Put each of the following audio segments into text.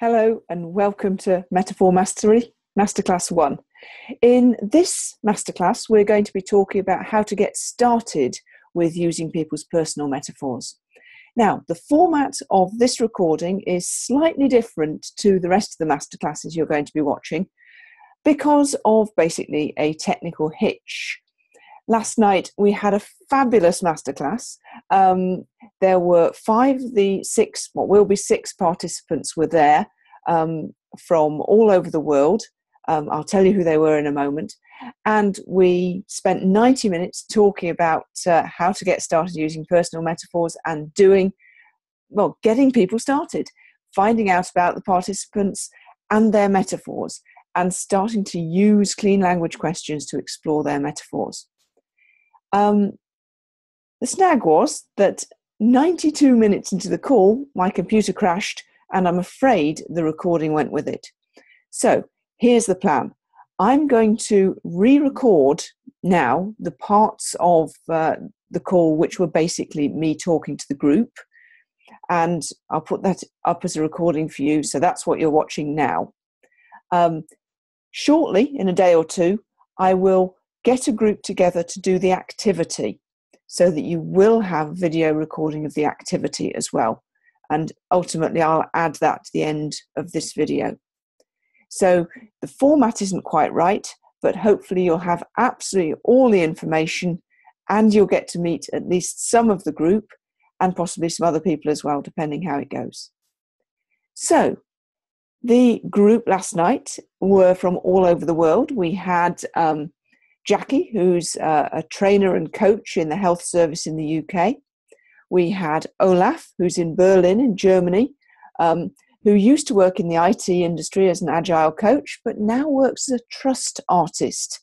Hello and welcome to Metaphor Mastery, Masterclass 1. In this Masterclass, we're going to be talking about how to get started with using people's personal metaphors. Now, the format of this recording is slightly different to the rest of the Masterclasses you're going to be watching because of basically a technical hitch. Last night, we had a fabulous masterclass. There were what will be six participants were there from all over the world. I'll tell you who they were in a moment. And we spent 90 minutes talking about how to get started using personal metaphors and getting people started, finding out about the participants and their metaphors, and starting to use clean language questions to explore their metaphors. The snag was that 92 minutes into the call, my computer crashed, and I'm afraid the recording went with it. So here's the plan. I'm going to re-record now the parts of the call which were basically me talking to the group, and I'll put that up as a recording for you. So that's what you're watching now. Shortly, in a day or two, I will get a group together to do the activity so that you will have video recording of the activity as well. And ultimately, I'll add that to the end of this video. So the format isn't quite right, but hopefully you'll have absolutely all the information and you'll get to meet at least some of the group and possibly some other people as well, depending how it goes. So the group last night were from all over the world. We had Jackie, who's a trainer and coach in the health service in the UK. We had Olaf, who's in Berlin in Germany, who used to work in the IT industry as an agile coach, but now works as a trust artist,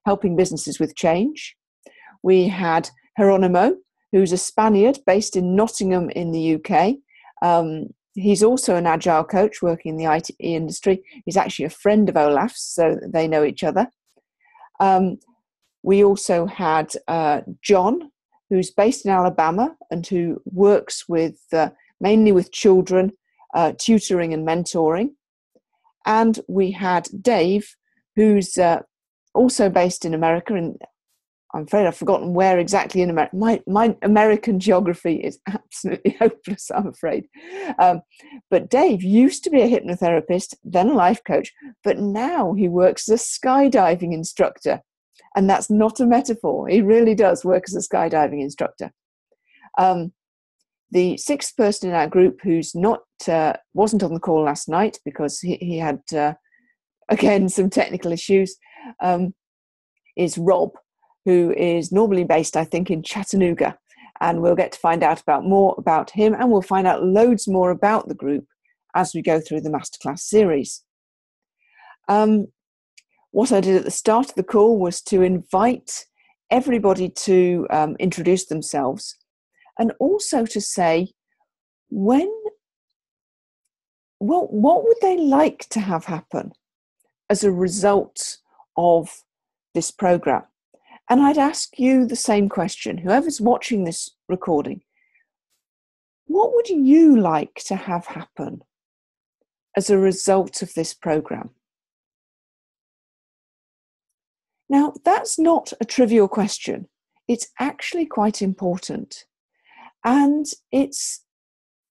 helping businesses with change. We had Geronimo, who's a Spaniard based in Nottingham in the UK. He's also an agile coach working in the IT industry. He's actually a friend of Olaf's, so they know each other. We also had John, who's based in Alabama and who works with mainly with children, tutoring and mentoring. And we had Dave, who's also based in America, and I'm afraid I've forgotten where exactly in America. My American geography is absolutely hopeless, I'm afraid. But Dave used to be a hypnotherapist, then a life coach, but now he works as a skydiving instructor. And that's not a metaphor. He really does work as a skydiving instructor. The sixth person in our group who's wasn't on the call last night because he had, again, some technical issues, is Rob, who is normally based, I think, in Chattanooga. And we'll get to find out more about him, and we'll find out loads more about the group as we go through the Masterclass series. What I did at the start of the call was to invite everybody to introduce themselves and also to say what would they like to have happen as a result of this program. And I'd ask you the same question, whoever's watching this recording, what would you like to have happen as a result of this program? Now, that's not a trivial question. It's actually quite important. And it's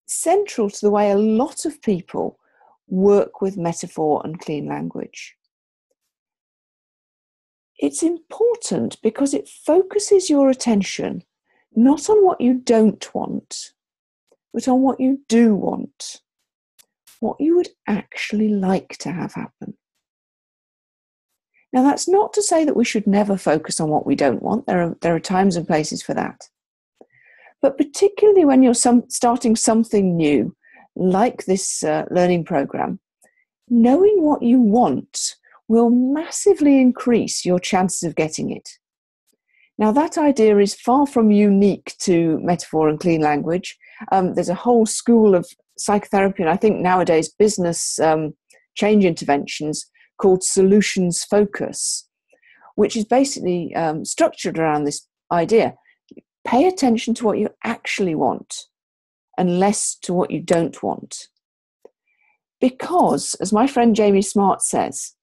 central to the way a lot of people work with metaphor and clean language. It's important because it focuses your attention not on what you don't want, but on what you do want, what you would actually like to have happen. Now, that's not to say that we should never focus on what we don't want. There are times and places for that. But particularly when you're starting something new, like this learning program, knowing what you want will massively increase your chances of getting it. Now, that idea is far from unique to metaphor and clean language. There's a whole school of psychotherapy, and I think nowadays business change interventions called solutions focus, which is basically structured around this idea. Pay attention to what you actually want and less to what you don't want. Because, as my friend Jamie Smart says,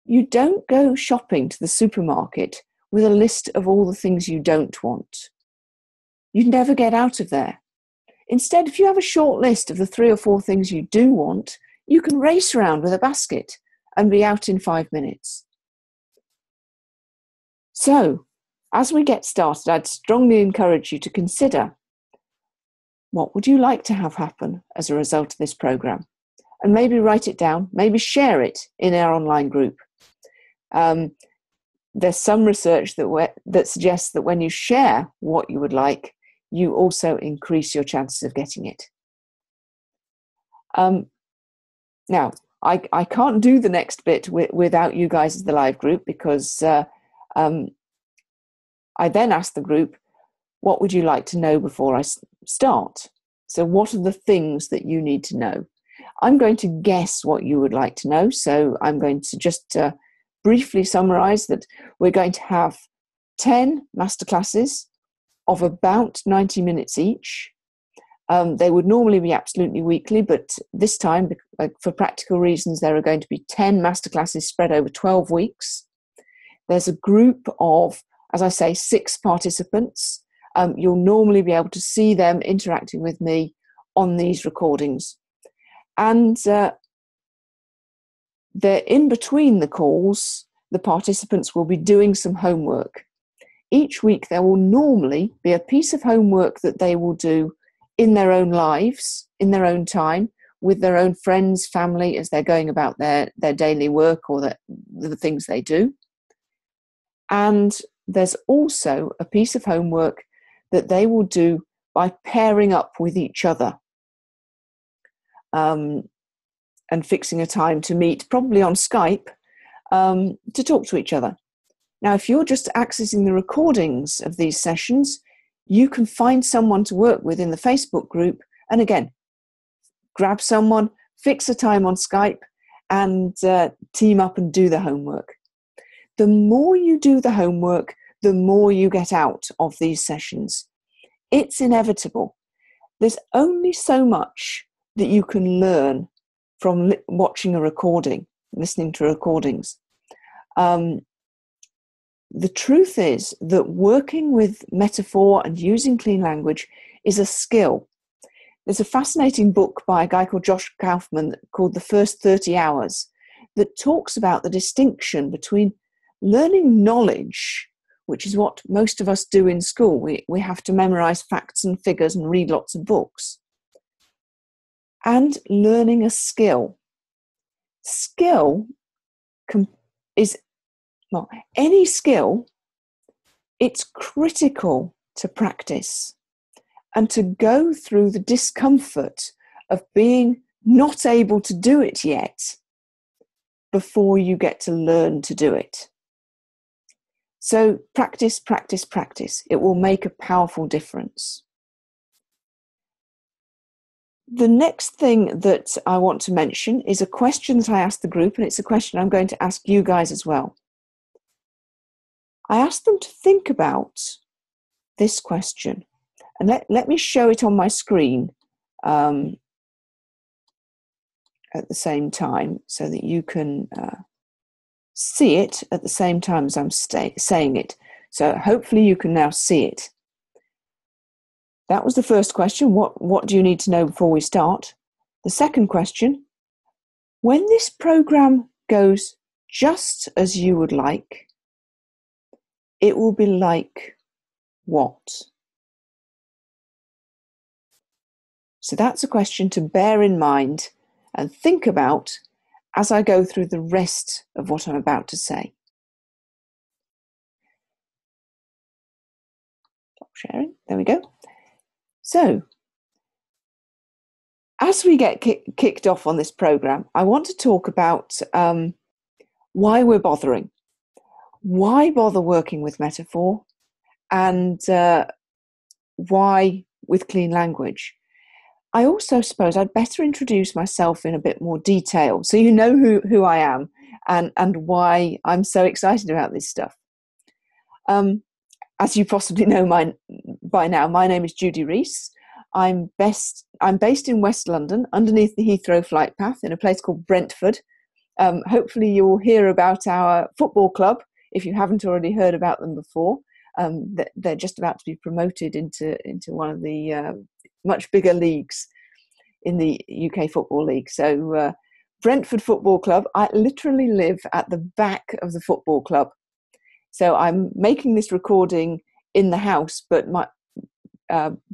you don't go shopping to the supermarket with a list of all the things you don't want. You'd never get out of there. Instead, if you have a short list of the 3 or 4 things you do want, you can race around with a basket and be out in 5 minutes. So, as we get started, I'd strongly encourage you to consider, what would you like to have happen as a result of this program? And maybe write it down, maybe share it in our online group. There's some research that suggests that when you share what you would like, you also increase your chances of getting it. Now, I can't do the next bit without you guys as the live group, because I then asked the group, what would you like to know before I start? So what are the things that you need to know? I'm going to guess what you would like to know. So I'm going to just briefly summarize that we're going to have 10 masterclasses of about 90 minutes each. They would normally be absolutely weekly, but this time, for practical reasons, there are going to be 10 masterclasses spread over 12 weeks. There's a group of, as I say, 6 participants. You'll normally be able to see them interacting with me on these recordings. And they're in between the calls, the participants will be doing some homework. Each week there will normally be a piece of homework that they will do in their own lives, in their own time, with their own friends, family, as they're going about their daily work or the things they do. And there's also a piece of homework that they will do by pairing up with each other. And fixing a time to meet, probably on Skype, to talk to each other. Now, if you're just accessing the recordings of these sessions, you can find someone to work with in the Facebook group. And again, grab someone, fix a time on Skype, and team up and do the homework. The more you do the homework, the more you get out of these sessions. It's inevitable. There's only so much that you can learn from watching a recording, listening to recordings. The truth is that working with metaphor and using clean language is a skill. There's a fascinating book by a guy called Josh Kaufman called The First 30 Hours that talks about the distinction between learning knowledge, which is what most of us do in school. We have to memorize facts and figures and read lots of books. And learning a skill. Skill is, well, any skill, it's critical to practice and to go through the discomfort of being not able to do it yet before you get to learn to do it. So practice, practice, practice. It will make a powerful difference. The next thing that I want to mention is a question that I asked the group, and it's a question I'm going to ask you guys as well. I asked them to think about this question, and let me show it on my screen at the same time so that you can see it at the same time as I'm saying it. So hopefully you can now see it. That was the first question. What do you need to know before we start? The second question, when this program goes just as you would like, it will be like what? So that's a question to bear in mind and think about as I go through the rest of what I'm about to say. Stop sharing. There we go. So, as we get kicked off on this program, I want to talk about why we're bothering. Why bother working with metaphor, and why with clean language? I also suppose I'd better introduce myself in a bit more detail so you know who I am and why I'm so excited about this stuff. As you possibly know by now, my name is Judy Rees. I'm based in West London, underneath the Heathrow flight path, in a place called Brentford. Hopefully you'll hear about our football club if you haven't already heard about them before. They're just about to be promoted into one of the much bigger leagues in the UK Football League. So Brentford Football Club, I literally live at the back of the football club. So I'm making this recording in the house, but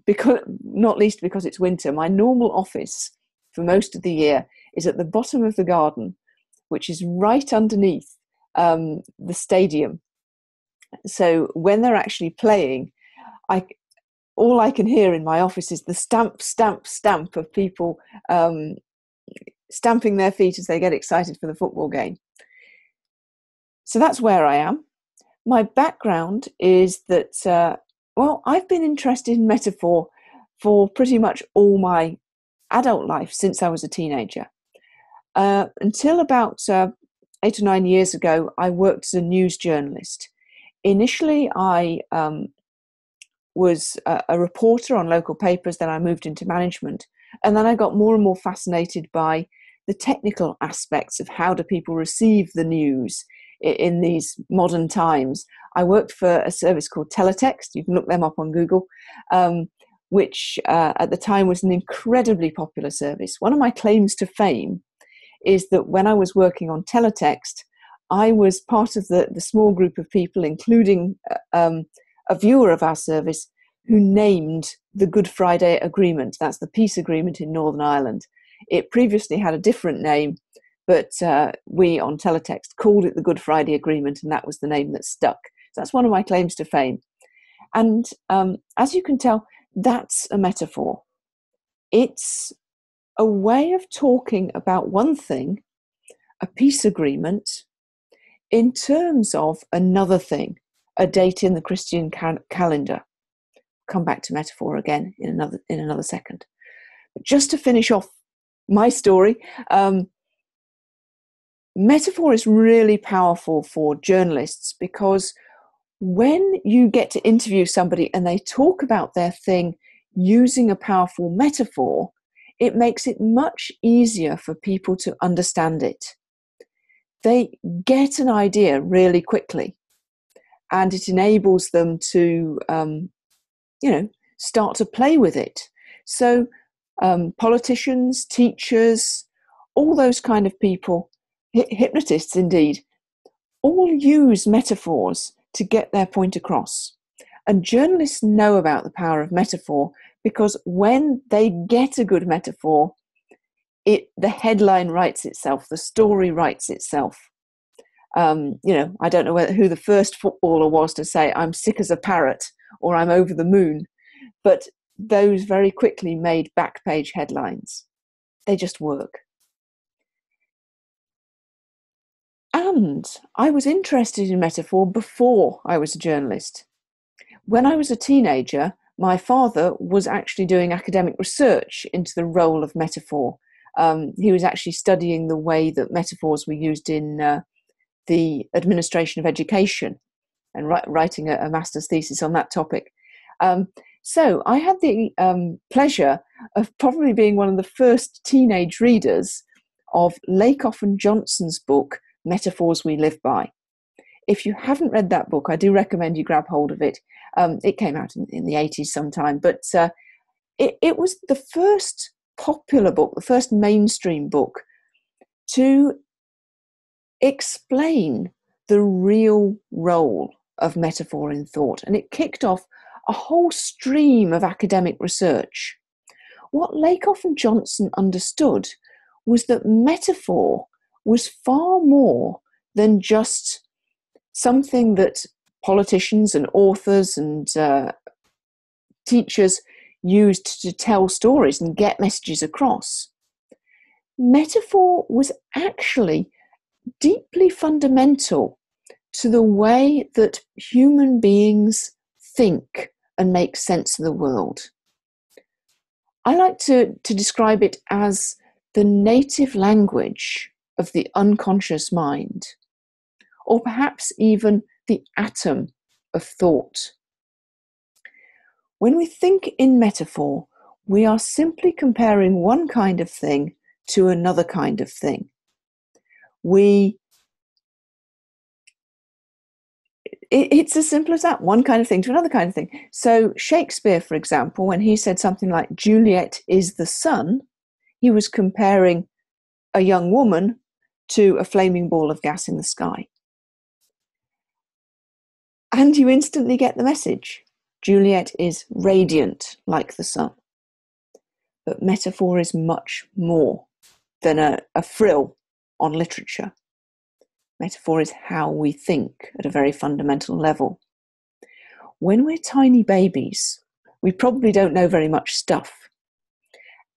because, not least because it's winter, my normal office for most of the year is at the bottom of the garden, which is right underneath the stadium. So when they're actually playing, all I can hear in my office is the stamp, stamp, stamp of people stamping their feet as they get excited for the football game. So that's where I am. My background is that, I've been interested in metaphor for pretty much all my adult life since I was a teenager. Until about 8 or 9 years ago, I worked as a news journalist. Initially, I was a reporter on local papers, then I moved into management. And then I got more and more fascinated by the technical aspects of how do people receive the news in these modern times. I worked for a service called Teletext. You can look them up on Google, which at the time was an incredibly popular service. One of my claims to fame is that when I was working on Teletext, I was part of the small group of people, including a viewer of our service, who named the Good Friday Agreement. That's the peace agreement in Northern Ireland. It previously had a different name, but we on Teletext called it the Good Friday Agreement, and that was the name that stuck. So that's one of my claims to fame. And as you can tell, that's a metaphor. It's a way of talking about one thing, a peace agreement, in terms of another thing, a date in the Christian calendar. Come back to metaphor again in another second. But just to finish off my story, metaphor is really powerful for journalists, because when you get to interview somebody and they talk about their thing using a powerful metaphor, it makes it much easier for people to understand it. They get an idea really quickly, and it enables them to, start to play with it. So politicians, teachers, all those kind of people, hypnotists indeed, all use metaphors to get their point across. And journalists know about the power of metaphor, because when they get a good metaphor, the headline writes itself, the story writes itself. I don't know who the first footballer was to say, "I'm sick as a parrot," or "I'm over the moon," but those very quickly made back page headlines. They just work. And I was interested in metaphor before I was a journalist. When I was a teenager, my father was actually doing academic research into the role of metaphor. He was actually studying the way that metaphors were used in the administration of education, and writing a master's thesis on that topic. So I had the pleasure of probably being one of the first teenage readers of Lakoff and Johnson's book, Metaphors We Live By. If you haven't read that book, I do recommend you grab hold of it. It came out in the 80s sometime, but it was the first popular book, the first mainstream book to explain the real role of metaphor in thought. And it kicked off a whole stream of academic research. What Lakoff and Johnson understood was that metaphor was far more than just something that politicians and authors and teachers used to tell stories and get messages across. Metaphor was actually deeply fundamental to the way that human beings think and make sense of the world. I like to describe it as the native language of the unconscious mind, or perhaps even the atom of thought. When we think in metaphor, We are simply comparing one kind of thing to another kind of thing. It's as simple as that, one kind of thing to another kind of thing. So Shakespeare, for example, when he said something like Juliet is the sun, he was comparing a young woman to a flaming ball of gas in the sky. And you instantly get the message. Juliet is radiant like the sun. But metaphor is much more than a frill on literature. Metaphor is how we think at a very fundamental level. When we're tiny babies, we probably don't know very much stuff.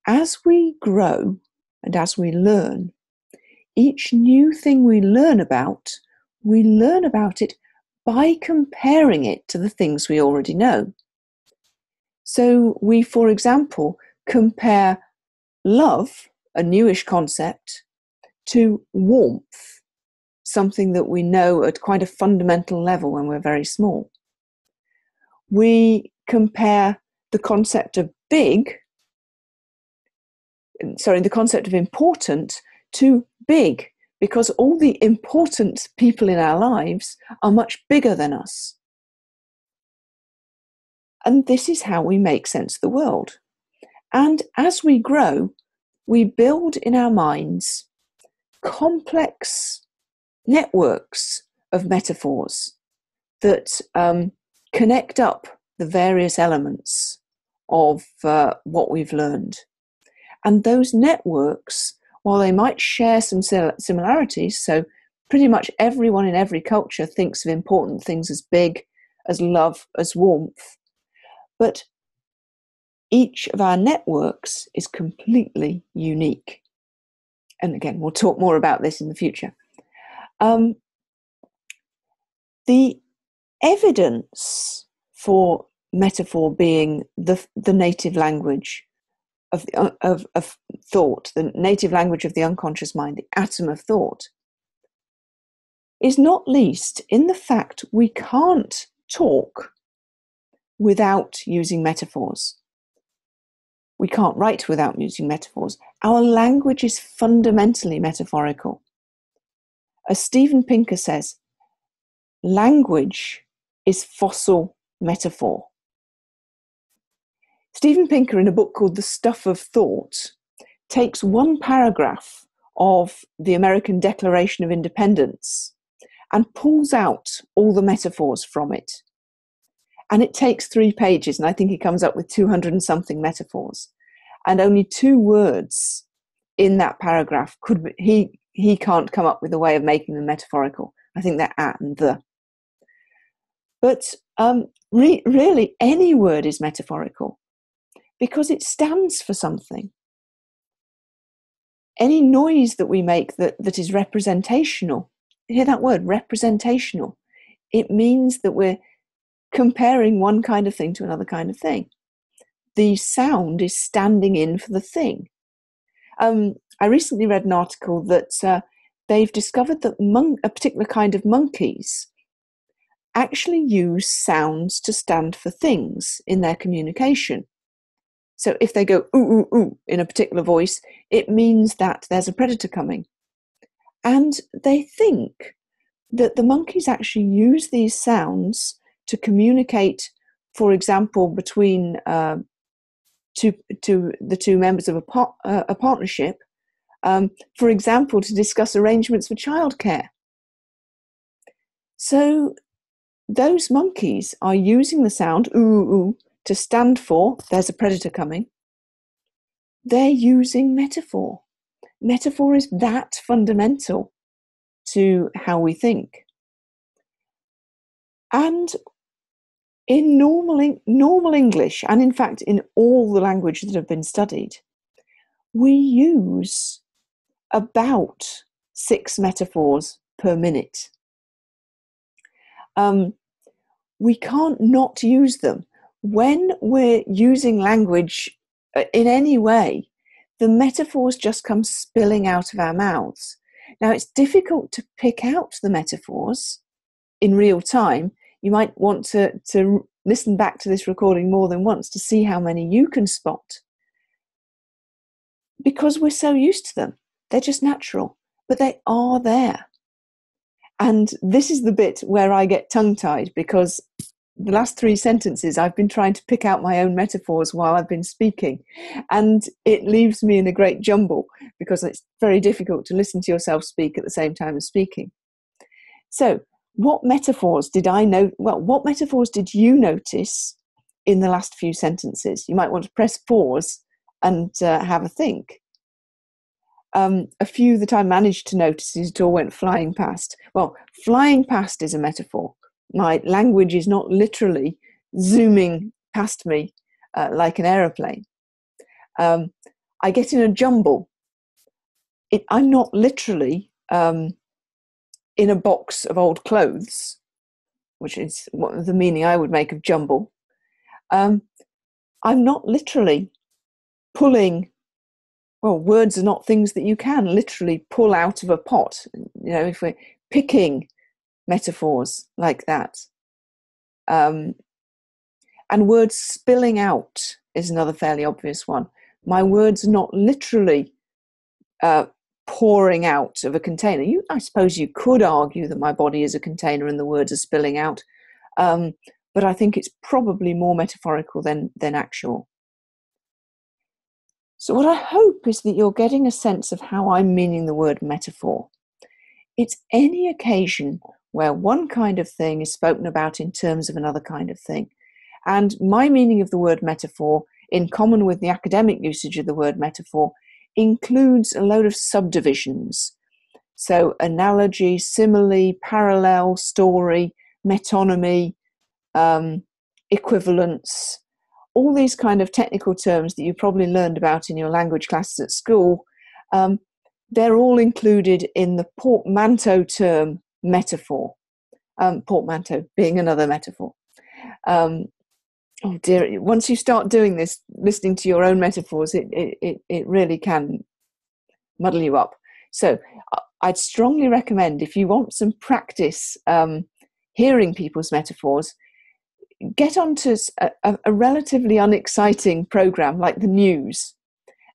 As we grow and as we learn, each new thing we learn about it by comparing it to the things we already know. So we, for example, compare love, a newish concept, to warmth, something that we know at quite a fundamental level when we're very small. We compare the concept of the concept of important to big, because all the important people in our lives are much bigger than us. And this is how we make sense of the world. And as we grow, we build in our minds complex networks of metaphors that connect up the various elements of what we've learned. And those networks, while they might share some similarities, so pretty much everyone in every culture thinks of important things as big, as love, as warmth, but each of our networks is completely unique. And again, we'll talk more about this in the future. The evidence for metaphor being the native language of thought, the native language of the unconscious mind, the atom of thought, is not least in the fact we can't talk without using metaphors. We can't write without using metaphors. Our language is fundamentally metaphorical. As Steven Pinker says, language is fossil metaphor. Steven Pinker, in a book called The Stuff of Thought, takes one paragraph of the American Declaration of Independence and pulls out all the metaphors from it. And it takes 3 pages, and I think he comes up with 200 and something metaphors. And only 2 words in that paragraph he can't come up with a way of making them metaphorical. I think they're at and the. But really, any word is metaphorical because it stands for something. Any noise that we make that is representational, hear that word, representational, it means that we're comparing one kind of thing to another kind of thing. The sound is standing in for the thing. I recently read an article that they've discovered that a particular kind of monkeys actually use sounds to stand for things in their communication. So if they go ooh, ooh, ooh in a particular voice, it means that there's a predator coming. And they think that the monkeys actually use these sounds to communicate, for example, between the 2 members of a partnership, for example, to discuss arrangements for childcare. So those monkeys are using the sound ooh, ooh to stand for there's a predator coming. They're using metaphor. Metaphor is that fundamental to how we think. And in normal English, and in fact in all the languages that have been studied, we use about 6 metaphors per minute. We can't not use them. When we're using language in any way, the metaphors just come spilling out of our mouths. Now, it's difficult to pick out the metaphors in real time. You might want to listen back to this recording more than once to see how many you can spot. because we're so used to them. They're just natural, but they are there. And this is the bit where I get tongue-tied, because the last 3 sentences I've been trying to pick out my own metaphors while I've been speaking, and it leaves me in a great jumble because it's very difficult to listen to yourself speak at the same time as speaking. So what metaphors did I know? Well, what metaphors did you notice in the last few sentences? You might want to press pause and have a think. A few that I managed to notice as it all went flying past. Well, flying past is a metaphor. My language is not literally zooming past me like an aeroplane. I get in a jumble. I'm not literally in a box of old clothes, which is what the meaning I would make of jumble. I'm not literally pulling. Well, words are not things that you can literally pull out of a pot. You know, if we're picking metaphors like that. And words spilling out is another fairly obvious one. My words are not literally pouring out of a container. I suppose you could argue that my body is a container and the words are spilling out. But I think it's probably more metaphorical than actual. So what I hope is that you're getting a sense of how I'm meaning the word metaphor. It's any occasion where one kind of thing is spoken about in terms of another kind of thing. And my meaning of the word metaphor, in common with the academic usage of the word metaphor, includes a load of subdivisions. So analogy, simile, parallel, story, metonymy, equivalence, all these kind of technical terms that you probably learned about in your language classes at school, they're all included in the portmanteau term metaphor. Portmanteau being another metaphor. Oh dear, once you start doing this, listening to your own metaphors, it really can muddle you up. So I'd strongly recommend, if you want some practice hearing people's metaphors, get onto a relatively unexciting program like the news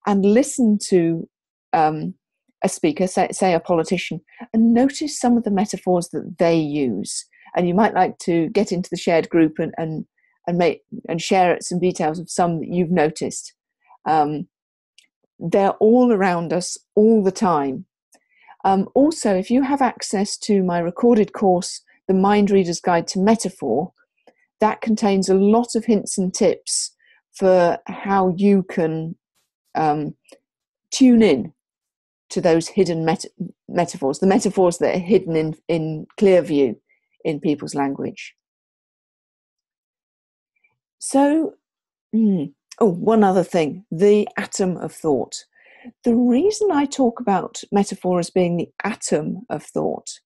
and listen to a speaker, say a politician, and notice some of the metaphors that they use. And you might like to get into the shared group and share some details of some that you've noticed. They're all around us all the time. Also, if you have access to my recorded course, The Mind Reader's Guide to Metaphor, that contains a lot of hints and tips for how you can tune in to those hidden metaphors, the metaphors that are hidden in clear view in people's language. So, one other thing, the atom of thought. The reason I talk about metaphor as being the atom of thought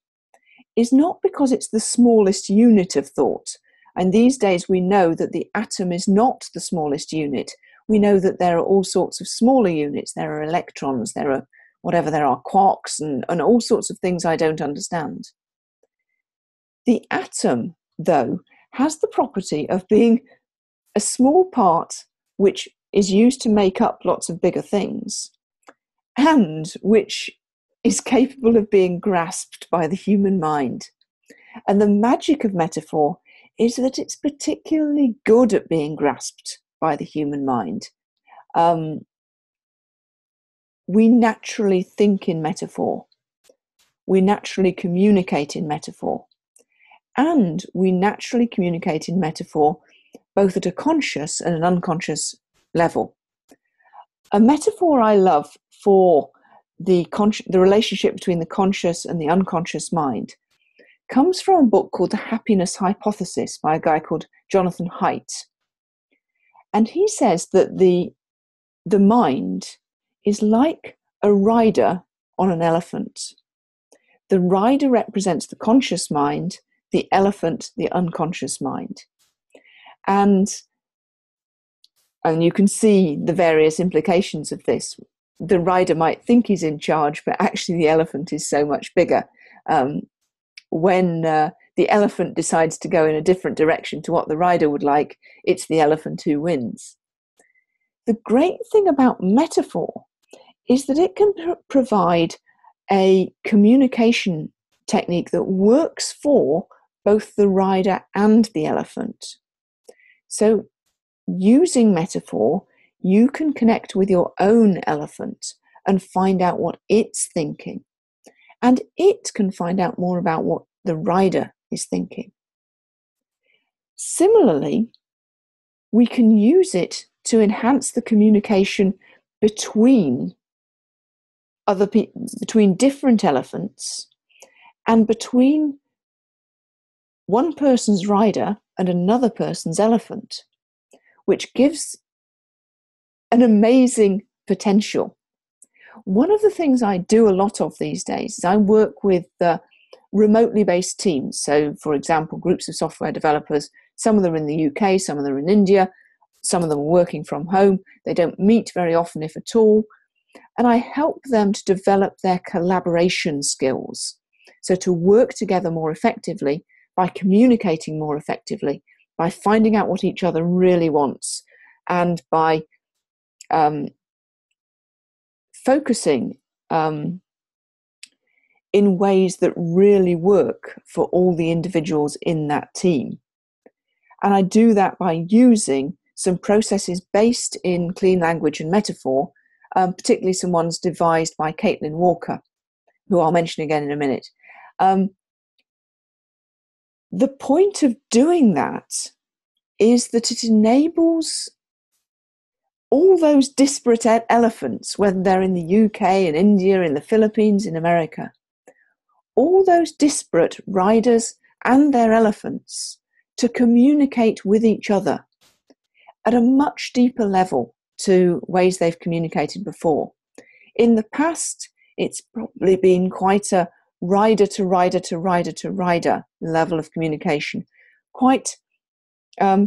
is not because it's the smallest unit of thought. And these days we know that the atom is not the smallest unit. We know that there are all sorts of smaller units. There are electrons, there are quarks and all sorts of things I don't understand. The atom, though, has the property of being a small part which is used to make up lots of bigger things, and which is capable of being grasped by the human mind. And the magic of metaphor is that it's particularly good at being grasped by the human mind. We naturally think in metaphor. We naturally communicate in metaphor. And we naturally communicate in metaphor both at a conscious and an unconscious level. A metaphor I love for the relationship between the conscious and the unconscious mind comes from a book called The Happiness Hypothesis by a guy called Jonathan Haidt. And he says that the mind is like a rider on an elephant. The rider represents the conscious mind, the elephant, the unconscious mind. And you can see the various implications of this. The rider might think he's in charge, but actually the elephant is so much bigger. When the elephant decides to go in a different direction to what the rider would like, it's the elephant who wins. The great thing about metaphor is that it can provide a communication technique that works for both the rider and the elephant. So using metaphor, you can connect with your own elephant and find out what it's thinking. And it can find out more about what the rider is thinking. Similarly, we can use it to enhance the communication between between different elephants and between one person's rider and another person's elephant, which gives an amazing potential. One of the things I do a lot of these days is I work with remotely based teams. So, for example, groups of software developers, some of them are in the UK, some of them are in India, some of them are working from home. They don't meet very often, if at all. And I help them to develop their collaboration skills. So to work together more effectively by communicating more effectively, by finding out what each other really wants, and by focusing in ways that really work for all the individuals in that team. And I do that by using some processes based in clean language and metaphor, particularly some ones devised by Caitlin Walker, who I'll mention again in a minute. The point of doing that is that it enables all those disparate elephants, whether they're in the UK, in India, in the Philippines, in America, all those disparate riders and their elephants to communicate with each other at a much deeper level to ways they've communicated before. In the past, it's probably been quite a rider to rider to rider to rider level of communication, quite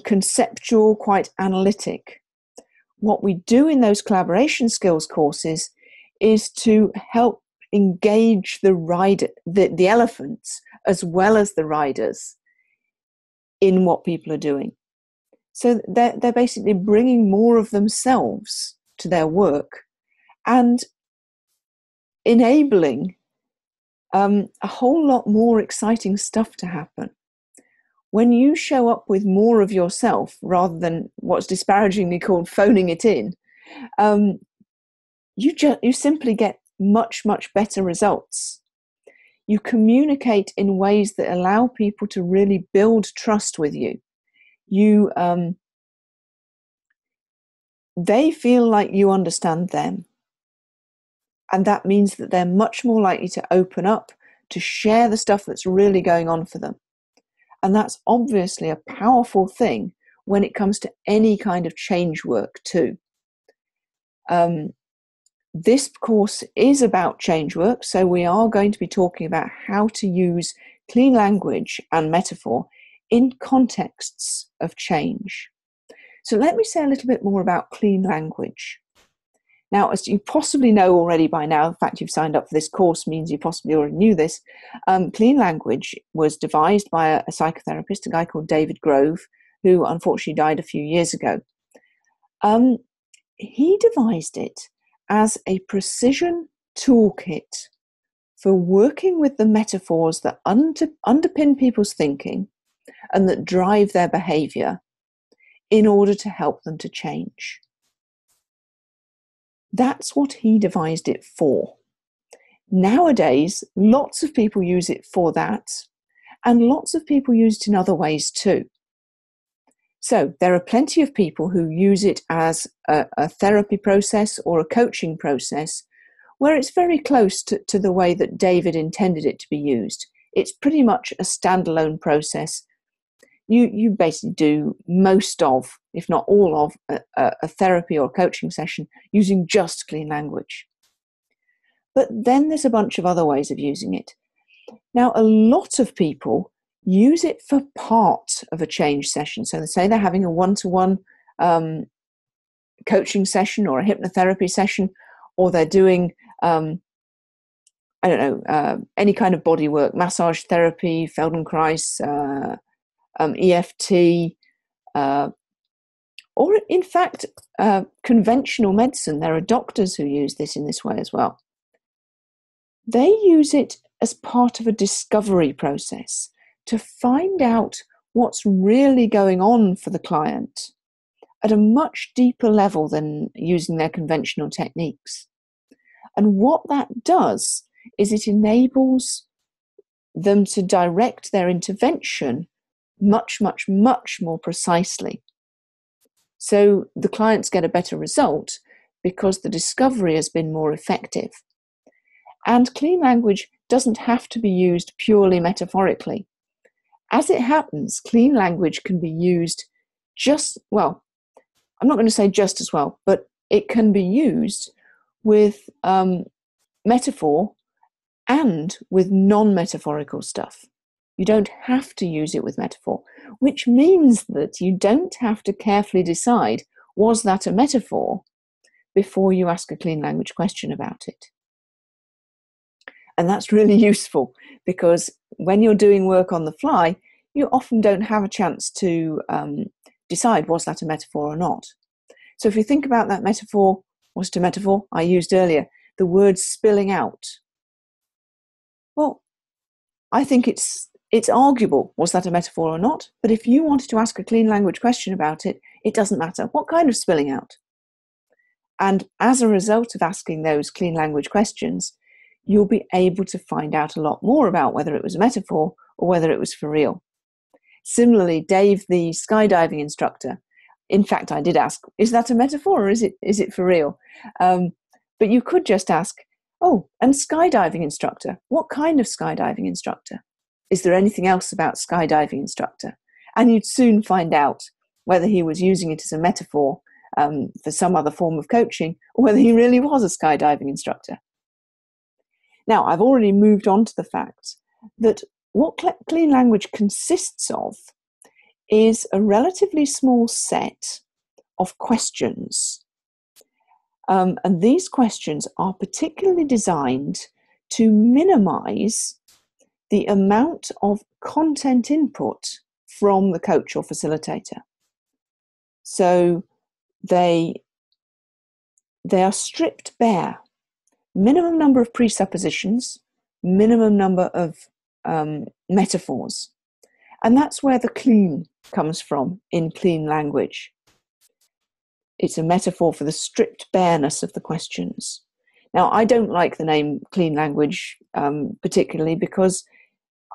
conceptual, quite analytic. What we do in those collaboration skills courses is to help engage the elephants as well as the riders in what people are doing. So they're basically bringing more of themselves to their work and enabling a whole lot more exciting stuff to happen. When you show up with more of yourself rather than what's disparagingly called phoning it in, you simply get much, much better results. You communicate in ways that allow people to really build trust with you. They feel like you understand them. And that means that they're much more likely to open up, to share the stuff that's really going on for them. And that's obviously a powerful thing when it comes to any kind of change work too. This course is about change work, so we are going to be talking about how to use clean language and metaphor in contexts of change. So let me say a little bit more about clean language. Now, as you possibly know already by now, the fact you've signed up for this course means you possibly already knew this. Clean language was devised by a psychotherapist, a guy called David Grove, who unfortunately died a few years ago. He devised it as a precision toolkit for working with the metaphors that underpin people's thinking and that drive their behavior in order to help them to change. That's what he devised it for. Nowadays, lots of people use it for that, and lots of people use it in other ways too. So there are plenty of people who use it as a therapy process or a coaching process where it's very close to the way that David intended it to be used. It's pretty much a standalone process. You basically do most of, if not all of, a therapy or coaching session using just clean language. But then there's a bunch of other ways of using it. Now, a lot of people use it for part of a change session. So they say they're having a one-to-one coaching session or a hypnotherapy session, or they're doing, any kind of body work, massage therapy, Feldenkrais, EFT, Or in fact, conventional medicine, there are doctors who use this in this way as well. They use it as part of a discovery process to find out what's really going on for the client at a much deeper level than using their conventional techniques. And what that does is it enables them to direct their intervention much, much, much more precisely. So the clients get a better result because the discovery has been more effective. And clean language doesn't have to be used purely metaphorically. As it happens, clean language can be used I'm not going to say just as well, but it can be used with metaphor and with non-metaphorical stuff. You don't have to use it with metaphor, which means that you don't have to carefully decide, was that a metaphor, before you ask a clean language question about it. And that's really useful because when you're doing work on the fly, you often don't have a chance to decide, was that a metaphor or not? So if you think about that metaphor, was it a metaphor I used earlier, the word spilling out? Well, I think it's arguable, was that a metaphor or not? But if you wanted to ask a clean language question about it, it doesn't matter. What kind of spilling out? And as a result of asking those clean language questions, you'll be able to find out a lot more about whether it was a metaphor or whether it was for real. Similarly, Dave, the skydiving instructor, in fact, I did ask, is that a metaphor or is it for real? But you could just ask, oh, and skydiving instructor, what kind of skydiving instructor? Is there anything else about skydiving instructor? And you'd soon find out whether he was using it as a metaphor for some other form of coaching or whether he really was a skydiving instructor. Now, I've already moved on to the fact that what clean language consists of is a relatively small set of questions. And these questions are particularly designed to minimize the amount of content input from the coach or facilitator. So they are stripped bare. Minimum number of presuppositions, minimum number of metaphors. And that's where the clean comes from in clean language. It's a metaphor for the stripped bareness of the questions. Now, I don't like the name clean language particularly because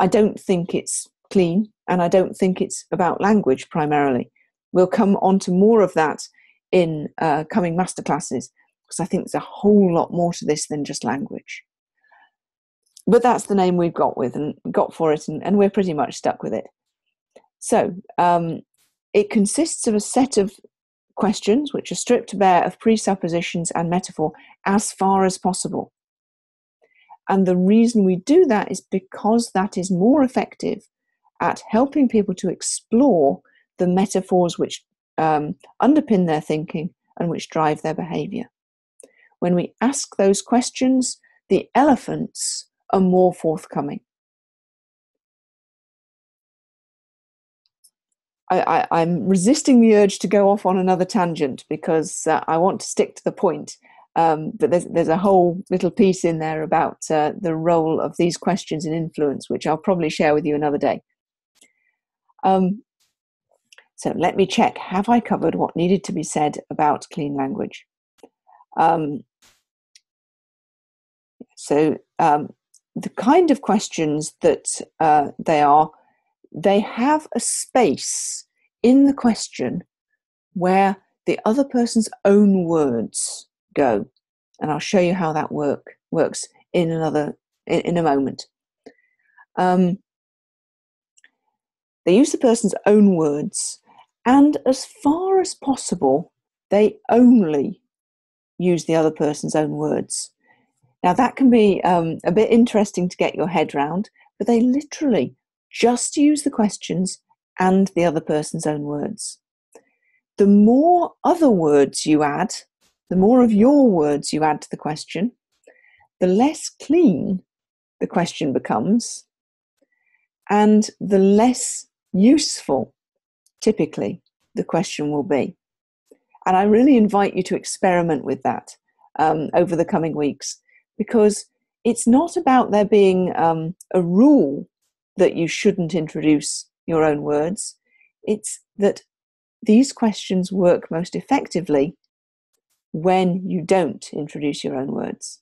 I don't think it's clean and I don't think it's about language primarily. We'll come on to more of that in coming masterclasses because I think there's a whole lot more to this than just language. But that's the name we've got for it, and we're pretty much stuck with it. So it consists of a set of questions which are stripped bare of presuppositions and metaphor as far as possible. And the reason we do that is because that is more effective at helping people to explore the metaphors which underpin their thinking and which drive their behavior. When we ask those questions, the elephants are more forthcoming. I'm resisting the urge to go off on another tangent because I want to stick to the point. But there's a whole little piece in there about the role of these questions in influence, which I'll probably share with you another day. So let me check. Have I covered what needed to be said about clean language? So the kind of questions that they have a space in the question where the other person's own words go. And I'll show you how that works in a moment. They use the person's own words, and as far as possible, they only use the other person's own words. Now that can be a bit interesting to get your head round, but they literally just use the questions and the other person's own words. The more other words you add, the more of your words you add to the question, the less clean the question becomes, and the less useful, typically, the question will be. And I really invite you to experiment with that over the coming weeks, because it's not about there being a rule that you shouldn't introduce your own words. It's that these questions work most effectively when you don't introduce your own words.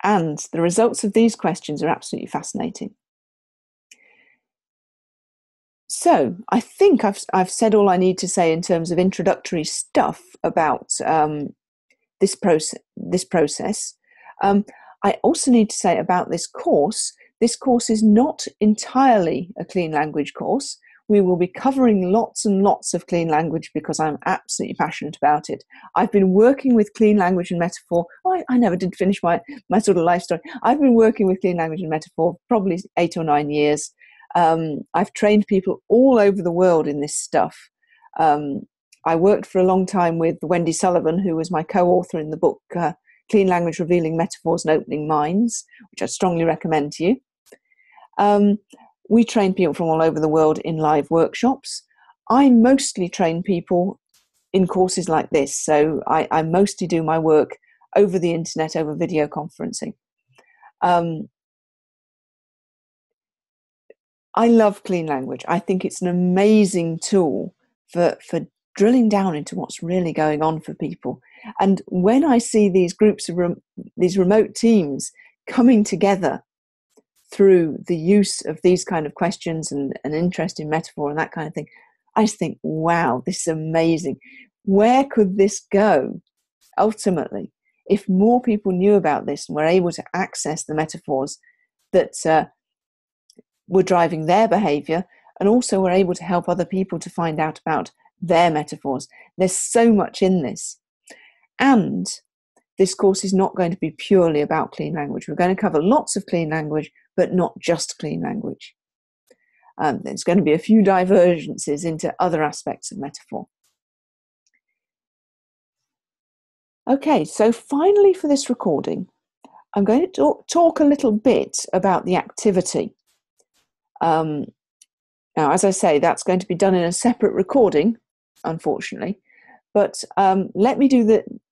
And the results of these questions are absolutely fascinating. So I think I've said all I need to say in terms of introductory stuff about this process. I also need to say about this course is not entirely a clean language course. We will be covering lots and lots of clean language because I'm absolutely passionate about it. I've been working with clean language and metaphor. I never did finish my sort of life story. I've been working with clean language and metaphor probably 8 or 9 years. I've trained people all over the world in this stuff. I worked for a long time with Wendy Sullivan, who was my co-author in the book Clean Language Revealing Metaphors and Opening Minds, which I strongly recommend to you. We train people from all over the world in live workshops. I mostly train people in courses like this, so I mostly do my work over the internet, over video conferencing. I love clean language. I think it's an amazing tool for drilling down into what's really going on for people. And when I see these groups of these remote teams coming together through the use of these kind of questions and an interest in metaphor and that kind of thing, I just think, wow, this is amazing. Where could this go ultimately if more people knew about this and were able to access the metaphors that were driving their behavior, and also were able to help other people to find out about their metaphors? There's so much in this. And this course is not going to be purely about clean language. We're going to cover lots of clean language, but not just clean language. There's going to be a few divergences into other aspects of metaphor. Okay, so finally for this recording, I'm going to talk a little bit about the activity. Now, as I say, that's going to be done in a separate recording, unfortunately. But let me do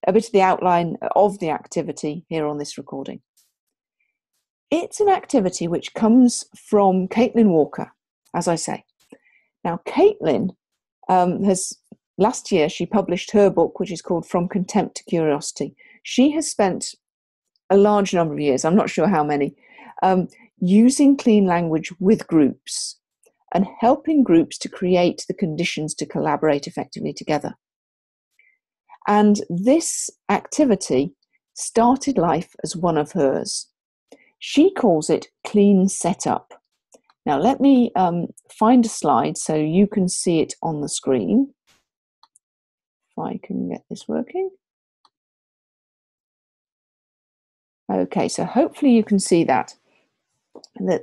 a bit of the outline of the activity here on this recording. It's an activity which comes from Caitlin Walker, as I say. Now, Caitlin last year, she published her book, which is called From Contempt to Curiosity. She has spent a large number of years, I'm not sure how many, using clean language with groups and helping groups to create the conditions to collaborate effectively together. And this activity started life as one of hers. She calls it Clean Setup. Now, let me find a slide so you can see it on the screen. If I can get this working. Okay, so hopefully you can see that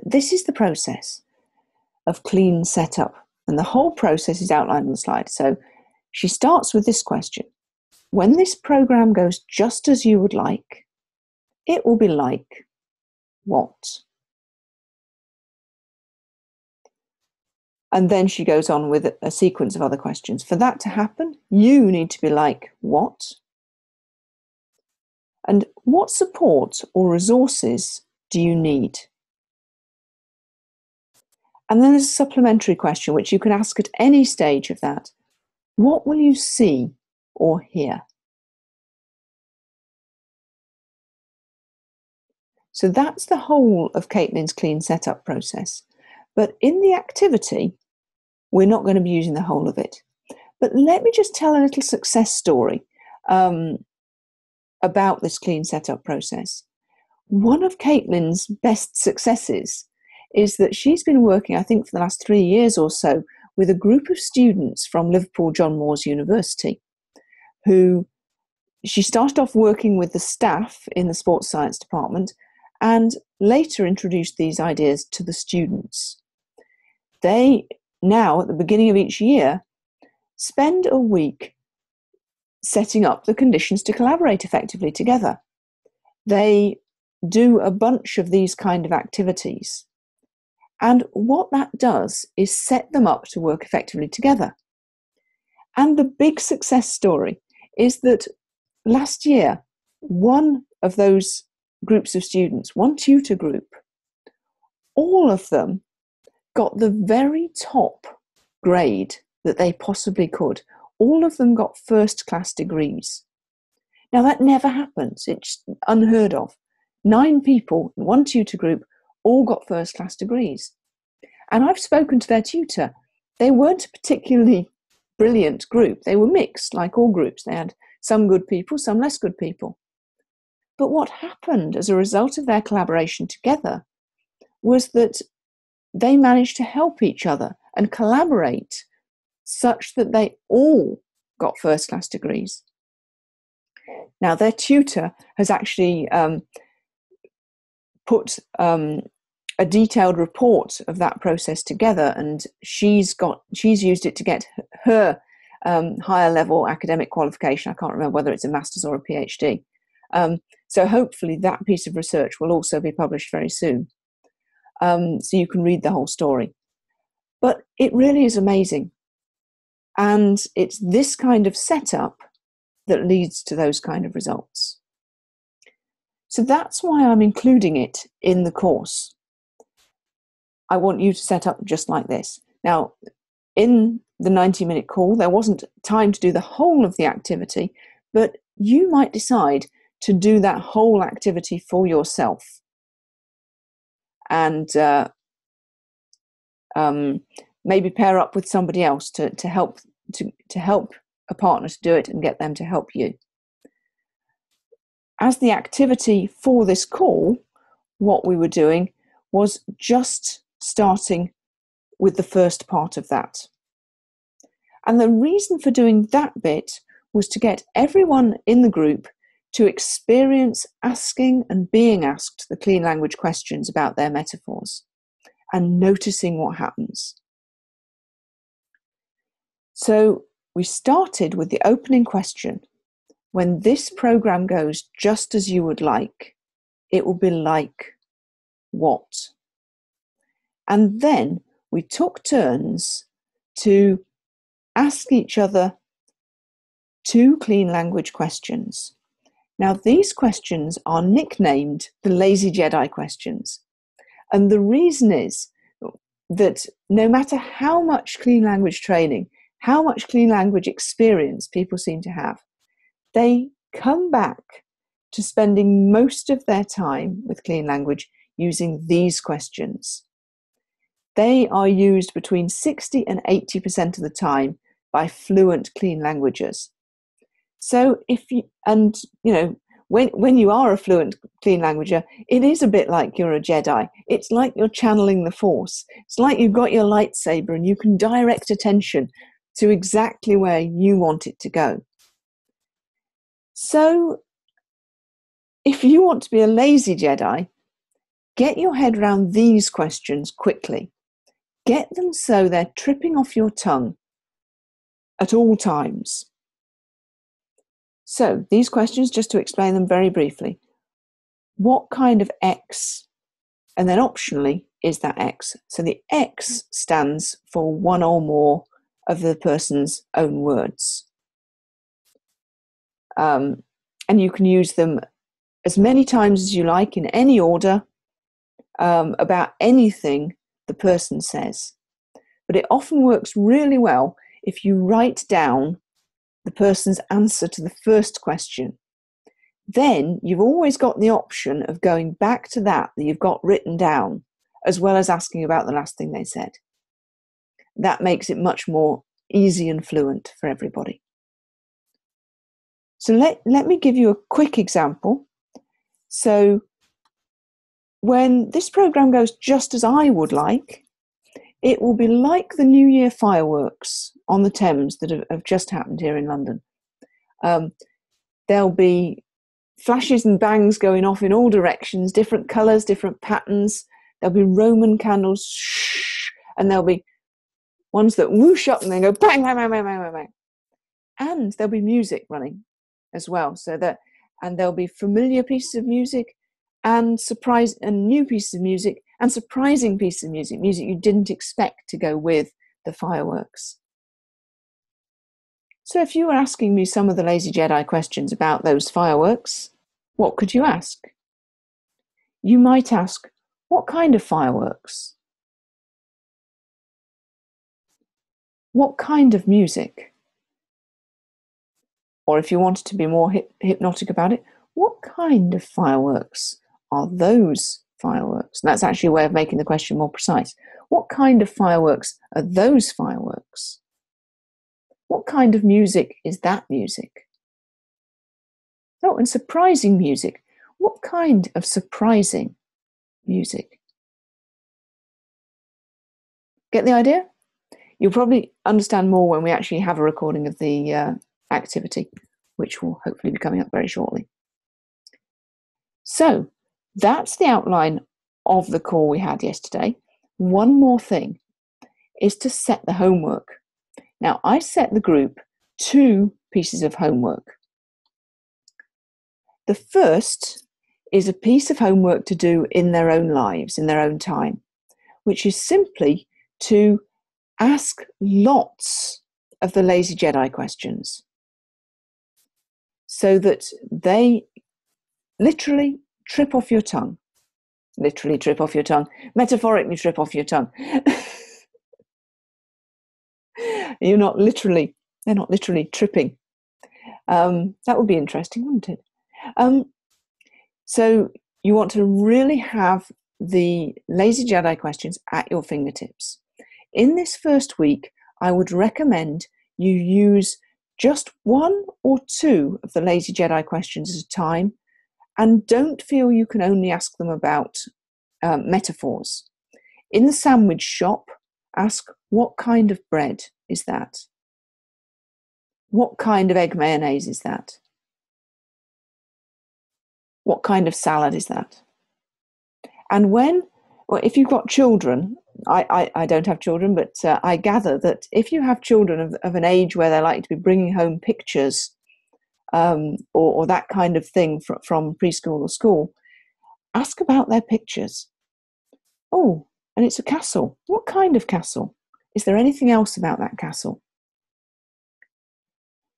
this is the process of clean setup, and the whole process is outlined on the slide. So she starts with this question: when this program goes just as you would like, it will be like what? And then she goes on with a sequence of other questions. For that to happen, you need to be like what? And what support or resources do you need? And then there's a supplementary question, which you can ask at any stage of that. What will you see or hear? So that's the whole of Caitlin's clean setup process. But in the activity, we're not going to be using the whole of it. But let me just tell a little success story about this clean setup process. One of Caitlin's best successes is that she's been working, I think, for the last 3 years or so, with a group of students from Liverpool John Moores University, who she started off working with the staff in the sports science department and later introduced these ideas to the students. They now, at the beginning of each year, spend a week setting up the conditions to collaborate effectively together. They do a bunch of these kind of activities. And what that does is set them up to work effectively together. And the big success story is that last year, one of those groups of students, one tutor group, all of them got the very top grade that they possibly could. All of them got first-class degrees. Now, that never happens. It's unheard of. 9 people in one tutor group all got first-class degrees. And I've spoken to their tutor. They weren't a particularly brilliant group. They were mixed, like all groups. They had some good people, some less good people. But what happened as a result of their collaboration together was that they managed to help each other and collaborate such that they all got first-class degrees. Now, their tutor has actually put a detailed report of that process together, and she's used it to get her higher level academic qualification. I can't remember whether it's a master's or a PhD. So hopefully that piece of research will also be published very soon. So you can read the whole story. But it really is amazing. And it's this kind of setup that leads to those kind of results. So that's why I'm including it in the course. I want you to set up just like this. Now, in the 90-minute call, there wasn't time to do the whole of the activity, but you might decide to do that whole activity for yourself. And maybe pair up with somebody else to help a partner to do it and get them to help you. As the activity for this call, what we were doing was just starting with the first part of that. And the reason for doing that bit was to get everyone in the group to experience asking and being asked the clean language questions about their metaphors and noticing what happens. So we started with the opening question. When this program goes just as you would like, it will be like what? And then we took turns to ask each other 2 clean language questions. Now, these questions are nicknamed the Lazy Jedi questions. And the reason is that no matter how much clean language training, how much clean language experience people seem to have, they come back to spending most of their time with clean language using these questions. They are used between 60 and 80% of the time by fluent clean languagers. So when you are a fluent clean languager, it is a bit like you're a Jedi. It's like you're channeling the Force. It's like you've got your lightsaber and you can direct attention to exactly where you want it to go. So if you want to be a lazy Jedi, get your head around these questions quickly. Get them so they're tripping off your tongue at all times. So these questions, just to explain them very briefly. What kind of X, and then optionally, is that X? So the X stands for one or more of the person's own words. And you can use them as many times as you like in any order about anything the person says. But it often works really well if you write down the person's answer to the first question. Then you've always got the option of going back to that you've got written down, as well as asking about the last thing they said. That makes it much more easy and fluent for everybody. So let me give you a quick example. So when this program goes just as I would like, it will be like the New Year fireworks on the Thames that have just happened here in London. There'll be flashes and bangs going off in all directions, different colours, different patterns. There'll be Roman candles, shh, and there'll be ones that whoosh up and then go bang, bang, bang, bang, bang, bang, bang. And there'll be music running as well. And there'll be familiar pieces of music and new pieces of music and surprising pieces of music you didn't expect to go with the fireworks. So if you were asking me some of the Lazy Jedi questions about those fireworks, what could you ask? You might ask, what kind of fireworks? What kind of music? Or if you wanted to be more hypnotic about it, what kind of fireworks are those fireworks? And that's actually a way of making the question more precise. What kind of fireworks are those fireworks? What kind of music is that music? Oh, and surprising music. What kind of surprising music? Get the idea? You'll probably understand more when we actually have a recording of the activity, which will hopefully be coming up very shortly. So that's the outline of the call we had yesterday. One more thing is to set the homework. Now, I set the group 2 pieces of homework. The first is a piece of homework to do in their own lives, in their own time, which is simply to ask lots of the Lazy Jedi questions so that they literally trip off your tongue. Literally trip off your tongue. Metaphorically trip off your tongue. They're not literally tripping. That would be interesting, wouldn't it? So you want to really have the Lazy Jedi questions at your fingertips. In this first week, I would recommend you use just 1 or 2 of the Lazy Jedi questions at a time, and don't feel you can only ask them about metaphors. In the sandwich shop, ask, what kind of bread is that? What kind of egg mayonnaise is that? What kind of salad is that? And if you've got children, I don't have children, but I gather that if you have children of an age where they're likely to be bringing home pictures or that kind of thing from preschool or school, ask about their pictures. Oh, and it's a castle. What kind of castle? Is there anything else about that castle?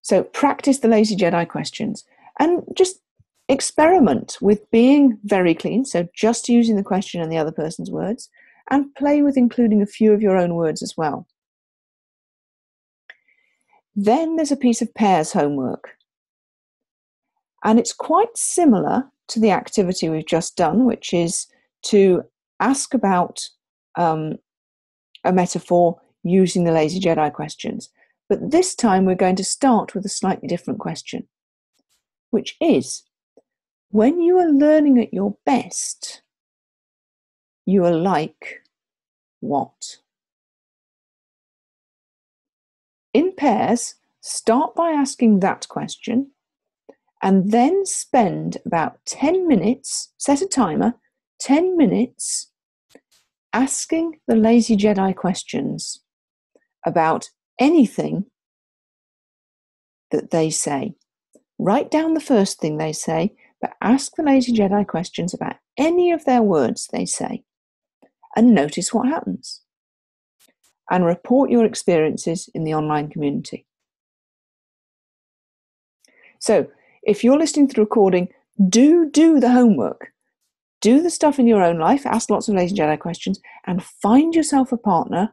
So practice the Lazy Jedi questions and just experiment with being very clean, so just using the question and the other person's words, and play with including a few of your own words as well. Then there's a piece of pairs homework. And it's quite similar to the activity we've just done, which is to ask about a metaphor using the Lazy Jedi questions. But this time we're going to start with a slightly different question, which is, when you are learning at your best, you are like what? In pairs, start by asking that question and then spend about 10 minutes, set a timer, 10 minutes, asking the Lazy Jedi questions about anything that they say. Write down the first thing they say, but ask the Lazy Jedi questions about any of their words they say, and notice what happens. And report your experiences in the online community. So, if you're listening to the recording, do the homework. Do the stuff in your own life, ask lots of Lazy Jedi questions, and find yourself a partner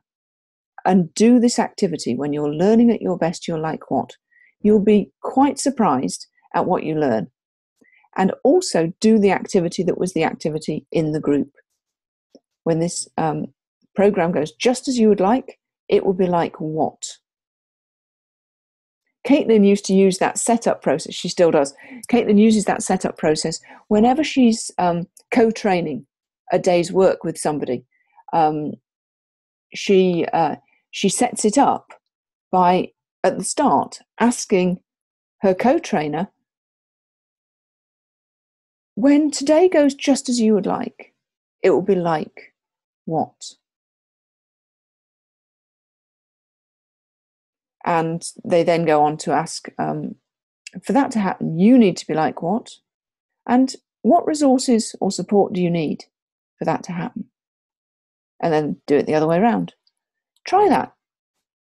and do this activity. When you're learning at your best, you're like what? You'll be quite surprised at what you learn. And also do the activity that was the activity in the group. When this program goes just as you would like, it will be like what? Caitlin used to use that setup process. She still does. Caitlin uses that setup process whenever she's co-training a day's work with somebody. She sets it up by, at the start, asking her co-trainer, when today goes just as you would like, it will be like what? And they then go on to ask, for that to happen, you need to be like what? And what resources or support do you need for that to happen? And then do it the other way around. Try that.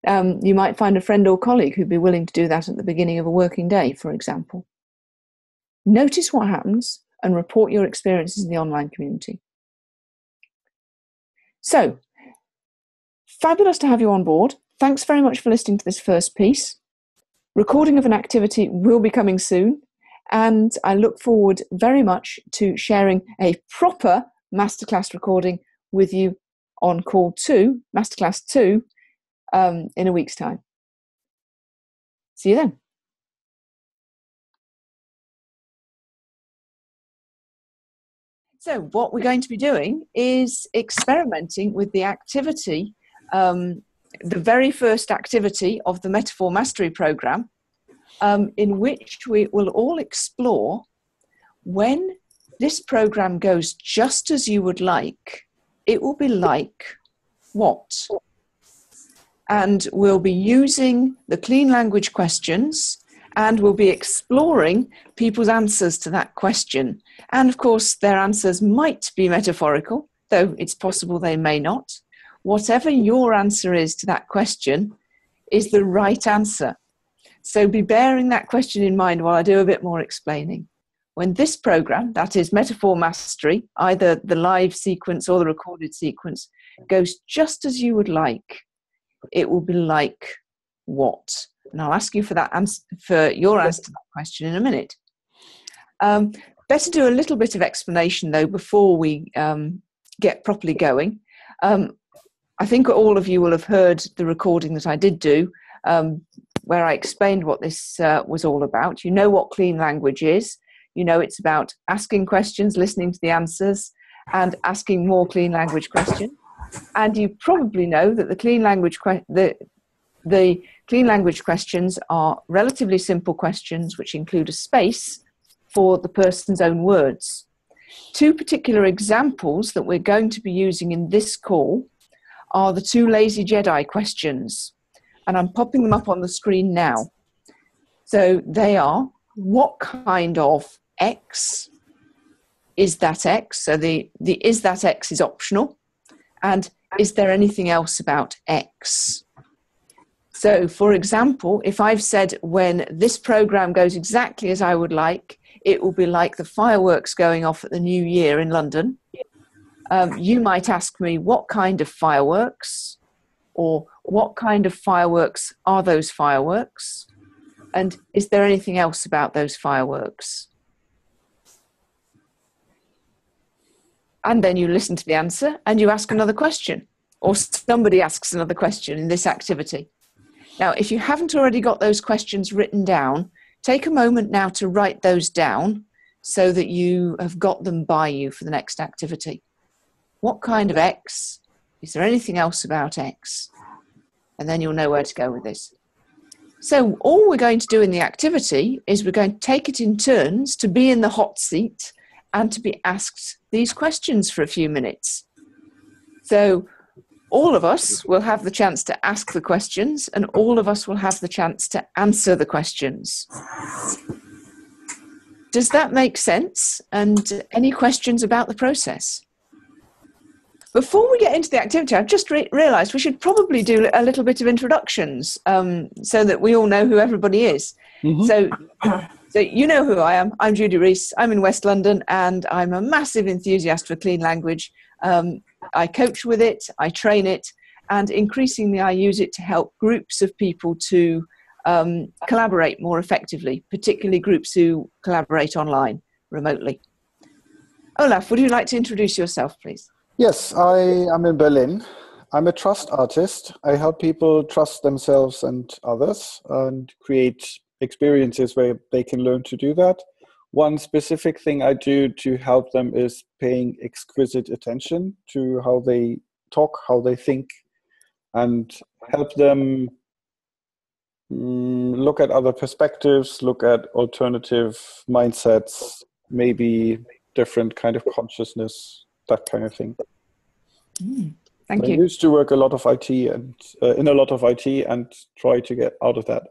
You might find a friend or colleague who'd be willing to do that at the beginning of a working day, for example. Notice what happens and report your experiences in the online community. So, fabulous to have you on board. Thanks very much for listening to this first piece. Recording of an activity will be coming soon, and I look forward very much to sharing a proper Masterclass recording with you on call 2, Masterclass 2, in a week's time. See you then. So what we're going to be doing is experimenting with the activity, the very first activity of the Metaphor Mastery Programme, in which we will all explore when this program goes just as you would like, it will be like what? And we'll be using the clean language questions, and we'll be exploring people's answers to that question. And of course, their answers might be metaphorical, though it's possible they may not. Whatever your answer is to that question is the right answer. So be bearing that question in mind while I do a bit more explaining. When this program, that is Metaphor Mastery, either the live sequence or the recorded sequence, goes just as you would like, it will be like what? And I'll ask you for that answer, for your answer to that question in a minute. Better do a little bit of explanation though before we get properly going. I think all of you will have heard the recording that I did do, where I explained what this was all about. You know what clean language is. You know it's about asking questions, listening to the answers, and asking more clean language questions. And you probably know that the clean language questions are relatively simple questions which include a space for the person's own words. Two particular examples that we're going to be using in this call are the 2 lazy Jedi questions. And I'm popping them up on the screen now. So they are, what kind of X is that X? So the is that X is optional. And is there anything else about X? So, for example, if I've said when this program goes exactly as I would like, it will be like the fireworks going off at the New Year in London. You might ask me, what kind of fireworks? Or what kind of fireworks are those fireworks? And is there anything else about those fireworks? And then you listen to the answer and you ask another question, or somebody asks another question in this activity. Now, if you haven't already got those questions written down, take a moment now to write those down so that you have got them by you for the next activity. What kind of X? Is there anything else about X? And then you'll know where to go with this. So all we're going to do in the activity is we're going to take it in turns to be in the hot seat and to be asked these questions for a few minutes. So all of us will have the chance to ask the questions, and all of us will have the chance to answer the questions. Does that make sense? And any questions about the process? Before we get into the activity, I've just realised we should probably do a little bit of introductions so that we all know who everybody is. Mm-hmm. So you know who I am. I'm Judy Rees. I'm in West London, and I'm a massive enthusiast for clean language. I coach with it, I train it, and increasingly I use it to help groups of people to collaborate more effectively, particularly groups who collaborate online, remotely. Olaf, would you like to introduce yourself, please? Yes, I am in Berlin. I'm a trust artist. I help people trust themselves and others and create experiences where they can learn to do that. One specific thing I do to help them is paying exquisite attention to how they talk, how they think, and help them look at other perspectives, look at alternative mindsets, maybe different kind of consciousness, that kind of thing. Thank you. I used to work a lot of IT and in a lot of IT and try to get out of that.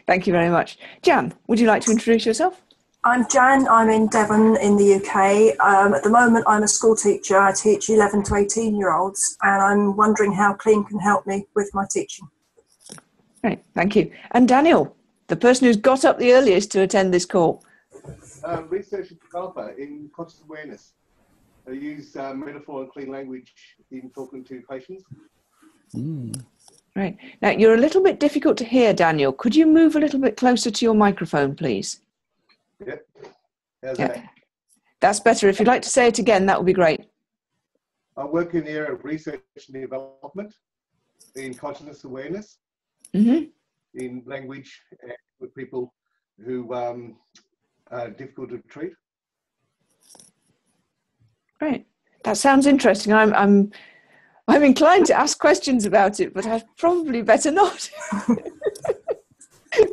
Thank you very much. Jan, would you like to introduce yourself? I'm Jan. I'm in Devon in the UK. At the moment, I'm a school teacher. I teach 11 to 18-year-olds, and I'm wondering how Clean can help me with my teaching. Right, thank you. And Daniel, the person who's got up the earliest to attend this call. Research developer in conscious awareness. I use metaphor and clean language in talking to patients. Right. Now, you're a little bit difficult to hear, Daniel. Could you move a little bit closer to your microphone, please? Yep. How's that? That's better. If you'd like to say it again, that would be great. I work in the area of research and development in consciousness awareness, Mm-hmm. in language and with people who are difficult to treat. Great. That sounds interesting. I'm inclined to ask questions about it, but I'd probably better not.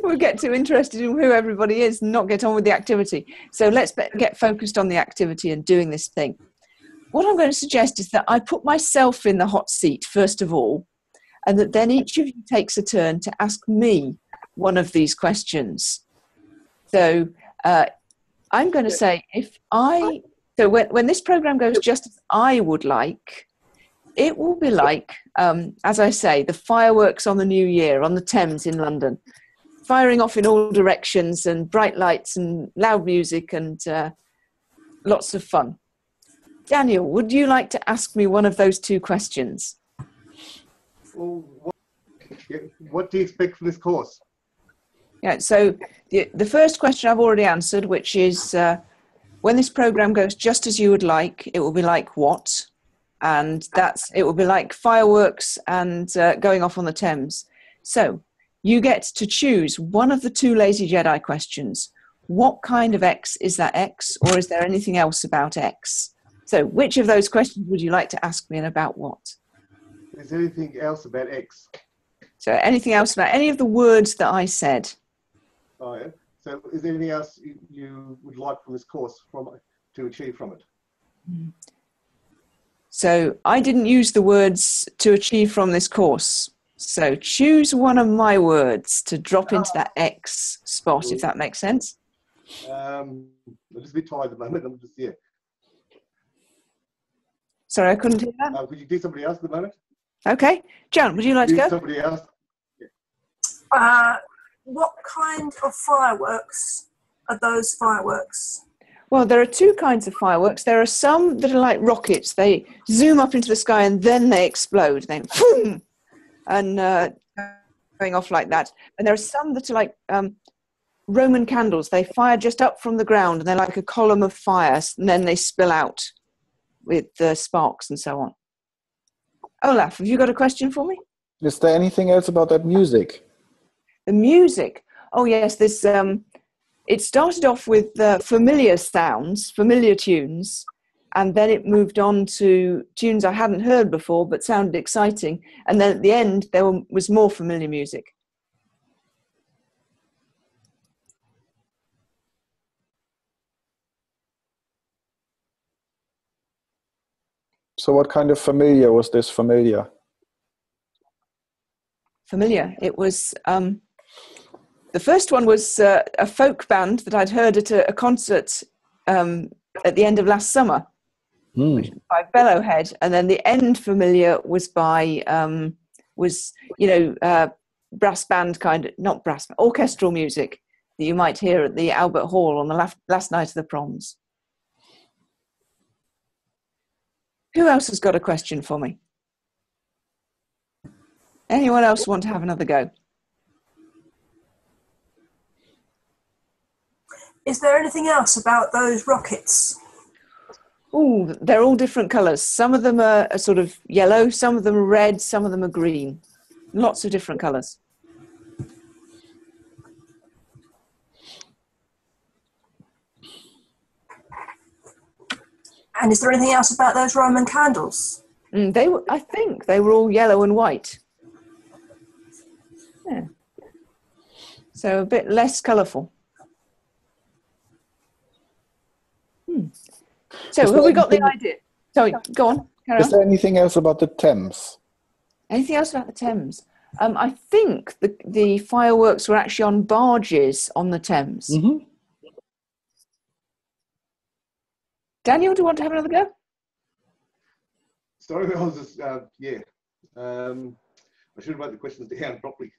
We'll get too interested in who everybody is and not get on with the activity. So let's get focused on the activity and doing this thing. What I'm going to suggest is that I put myself in the hot seat, first of all, and that then each of you takes a turn to ask me one of these questions. So I'm going to say, when this program goes just as I would like, it will be like, as I say, the fireworks on the New Year on the Thames in London, firing off in all directions and bright lights and loud music and lots of fun. Daniel, would you like to ask me one of those two questions? Well, what do you expect from this course? Yeah, so the first question I've already answered, which is when this program goes just as you would like, it will be like what? And it will be like fireworks and going off on the Thames. So you get to choose one of the two Lazy Jedi questions. What kind of X is that X, or is there anything else about X? So which of those questions would you like to ask me, and about what? Is there anything else about X? So anything else about any of the words that I said? Oh, yeah. So is there anything else you would like from this course to achieve from it? So I didn't use the words to achieve from this course. So choose one of my words to drop into that X spot, if that makes sense. I'm just a bit tired at the moment. I'm just here. Sorry, I couldn't hear that. Could you do somebody else at the moment? Okay. Jan, would you like to go? Somebody else. What kind of fireworks are those fireworks? Well, there are two kinds of fireworks. There are some that are like rockets. They zoom up into the sky and then they explode. Then, boom, and going off like that. And there are some that are like Roman candles. They fire just up from the ground, and they're like a column of fire, and then they spill out with sparks and so on. Olaf, have you got a question for me? Is there anything else about that music? The music. Oh yes, this. It started off with familiar sounds, familiar tunes, and then it moved on to tunes I hadn't heard before but sounded exciting. And then at the end, there was more familiar music. So what kind of familiar was this familiar? Familiar. It was, the first one was a folk band that I'd heard at a concert at the end of last summer, by Bellowhead. And then the end familiar was by, brass band not brass, orchestral music that you might hear at the Albert Hall on the last night of the proms. Who else has got a question for me? Anyone else want to have another go? Is there anything else about those rockets? Oh, they're all different colours. Some of them are sort of yellow, some of them are red, some of them are green. Lots of different colours. And is there anything else about those Roman candles? I think they were all yellow and white. Yeah. So a bit less colourful. So have we got the idea? Sorry, go on. Carry on. Is there anything else about the Thames? Anything else about the Thames? I think the fireworks were actually on barges on the Thames. Mm-hmm. Daniel, do you want to have another go? Sorry, I was just, yeah. I should have wrote the questions down properly.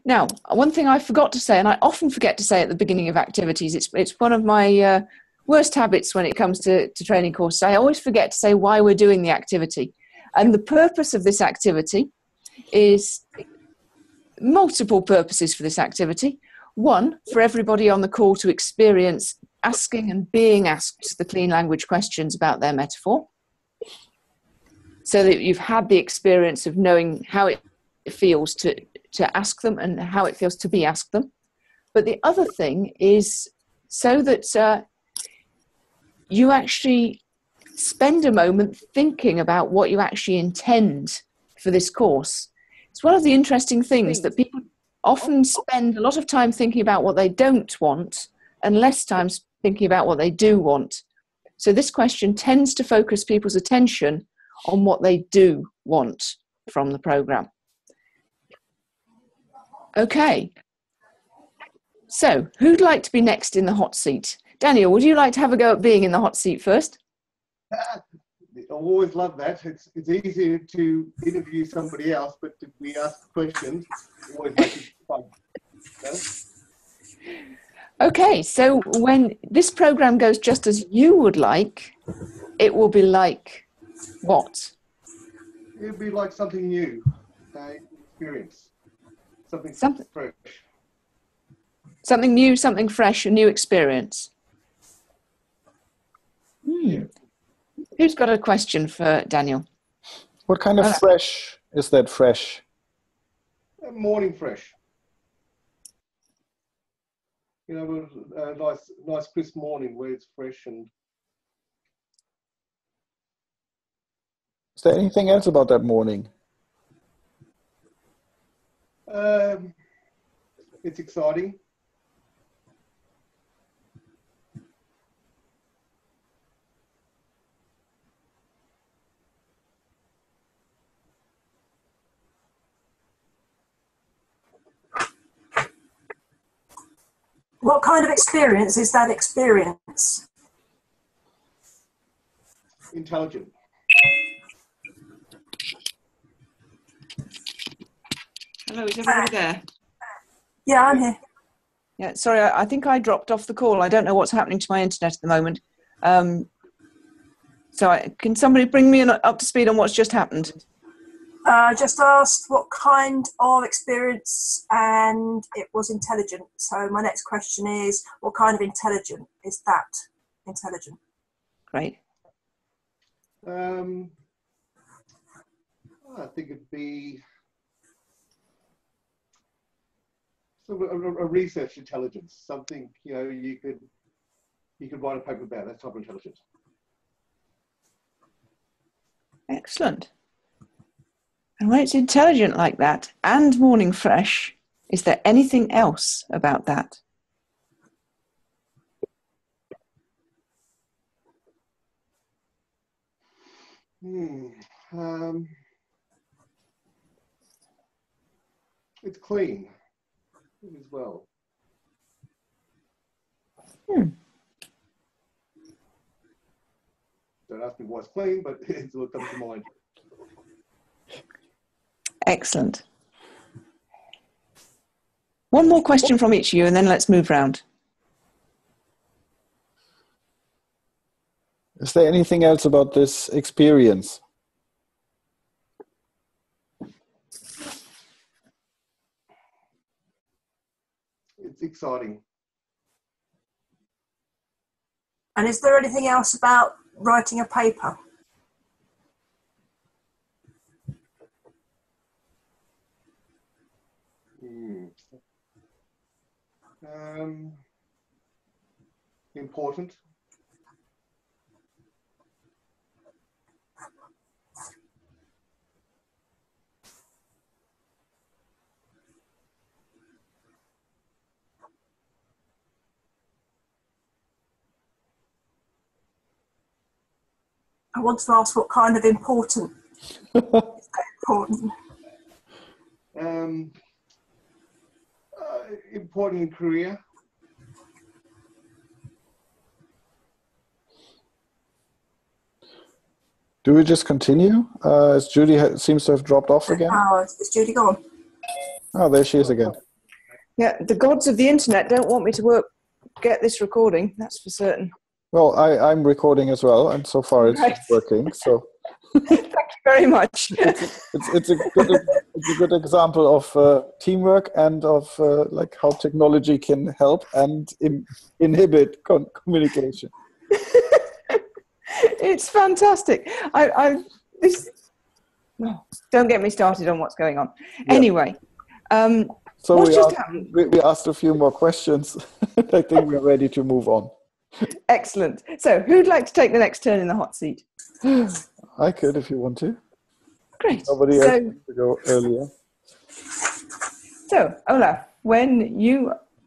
Now, one thing I forgot to say, and I often forget to say at the beginning of activities, it's one of my worst habits when it comes to training courses. I always forget to say why we're doing the activity. And the purpose of this activity is multiple purposes for this activity. One, for everybody on the call to experience asking and being asked the clean language questions about their metaphor, so that you've had the experience of knowing how it feels to ask them and how it feels to be asked them. But the other thing is so that you actually spend a moment thinking about what you actually intend for this course. It's one of the interesting things that people often spend a lot of time thinking about what they don't want and less time thinking about what they do want. So this question tends to focus people's attention on what they do want from the program. Okay. So who'd like to be next in the hot seat? Daniel, would you like to have a go at being in the hot seat first? I always love that. It's easier to interview somebody else, but to be asked questions always makes it fun. Okay, so when this program goes just as you would like, it will be like what? It'd be like something new, experience, something fresh. Something new, something fresh, a new experience. Yeah. Who's got a question for Daniel? What kind of fresh is that fresh? Morning fresh. You know, a nice crisp morning where it's fresh and. Is there anything else about that morning? It's exciting. What kind of experience is that experience? Intelligent. Hello, is everybody there? Yeah, I'm here. Yeah, sorry, I think I dropped off the call. I don't know what's happening to my internet at the moment. Can somebody bring me up to speed on what's just happened? Just asked what kind of experience, and it was intelligent. So my next question is, what kind of intelligent is that intelligent? Great. I think it'd be sort of a research intelligence, something you could write a paper about. That type of intelligence. Excellent. And when it's intelligent like that and morning fresh, is there anything else about that? It's clean as well. Don't ask me why it's clean, but it's what comes to mind. Excellent. One more question from each of you and then let's move round. Is there anything else about this experience? It's exciting. And is there anything else about writing a paper? Important. I want to ask what kind of important is that important? Important in career. Do we just continue? As Judy seems to have dropped off again. Oh, is Judy gone? Oh, there she is again. Yeah, the gods of the internet don't want me to get this recording, that's for certain. Well, I'm recording as well, and so far it's Right. working. So Thank you very much. it's a good example of teamwork and of like how technology can help and inhibit communication. It's fantastic. Don't get me started on what's going on. Yeah. Anyway, so what's just happened? we asked a few more questions. I think we're ready to move on. Excellent. So, who'd like to take the next turn in the hot seat? I could if you want to. Great. Nobody else wants to go earlier. So, Olaf, when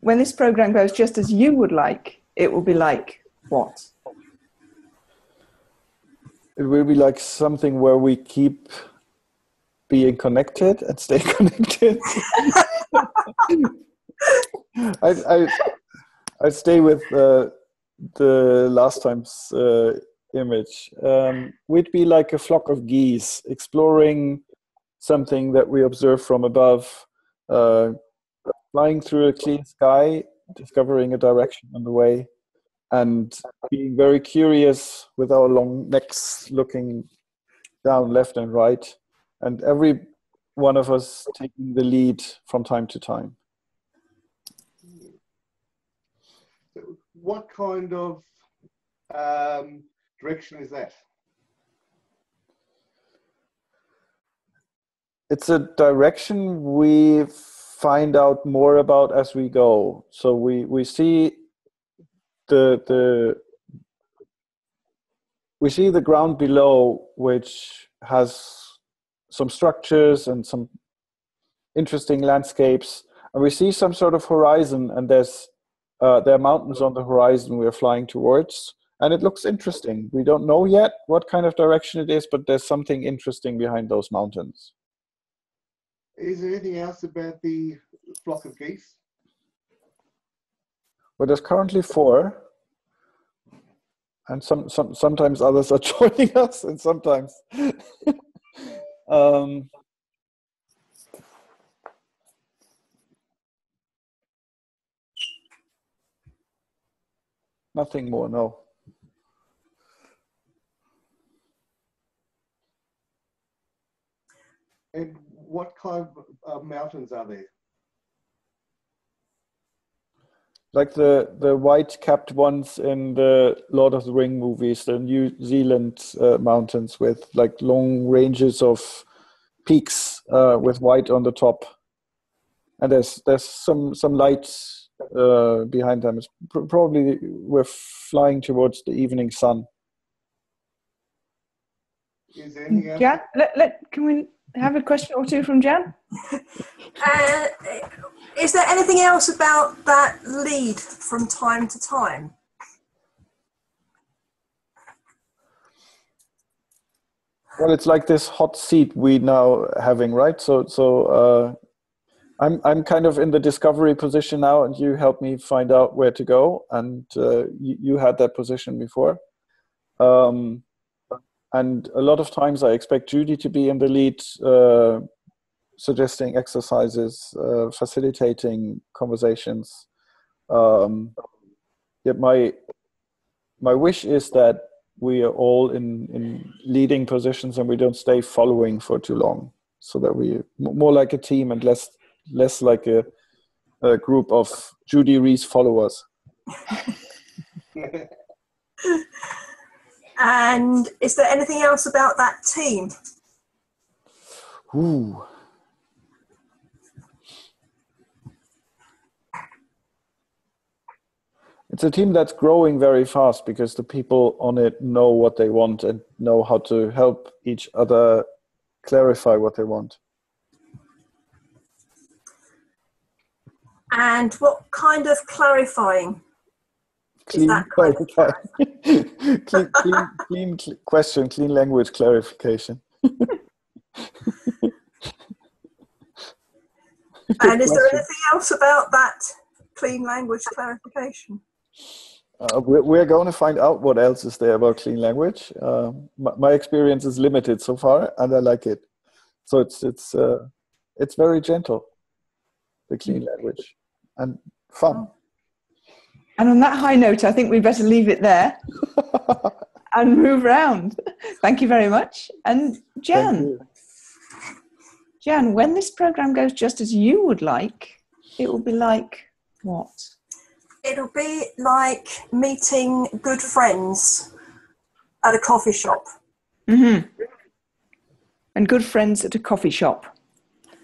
this program goes just as you would like, it will be like what? It will be like something where we keep being connected and stay connected. I stay with the last time's image. We'd be like a flock of geese exploring something that we observe from above, flying through a clear sky, discovering a direction on the way, and being very curious with our long necks looking down left and right, and every one of us taking the lead from time to time. What kind of direction is that? It's a direction we find out more about as we go. So we see we see the ground below, which has some structures and some interesting landscapes, and we see some sort of horizon, and there are mountains on the horizon we're flying towards, and it looks interesting. We don't know yet what kind of direction it is, but there's something interesting behind those mountains. Is there anything else about the flock of geese? Well, there's currently 4, and sometimes others are joining us, and sometimes nothing more, no. And what kind of mountains are there? Like the white-capped ones in the Lord of the Ring movies, the New Zealand mountains with like long ranges of peaks with white on the top, and there's some light behind them. It's probably we're flying towards the evening sun. Is there anything else? Jan, can we have a question or two from Jan? Is there anything else about that lead from time to time? Well, it's like this hot seat we now having, right? So I'm kind of in the discovery position now, and you help me find out where to go. And you had that position before. And a lot of times I expect Judy to be in the lead, suggesting exercises, facilitating conversations. Yet my wish is that we are all in leading positions and we don't stay following for too long, so that we more like a team and less like a group of Judy Rees followers. And is there anything else about that team? Ooh. It's a team that's growing very fast because the people on it know what they want and know how to help each other clarify what they want. And what kind of clarifying? Clean question, clean language clarification. And is there anything else about that clean language clarification? We're going to find out what else is there about clean language. My experience is limited so far, and I like it. So it's very gentle, the clean language, and fun. And on that high note, I think we better leave it there and move round. Thank you very much. And Jan, when this program goes just as you would like, it will be like what? It'll be like meeting good friends at a coffee shop. Mm-hmm. And good friends at a coffee shop.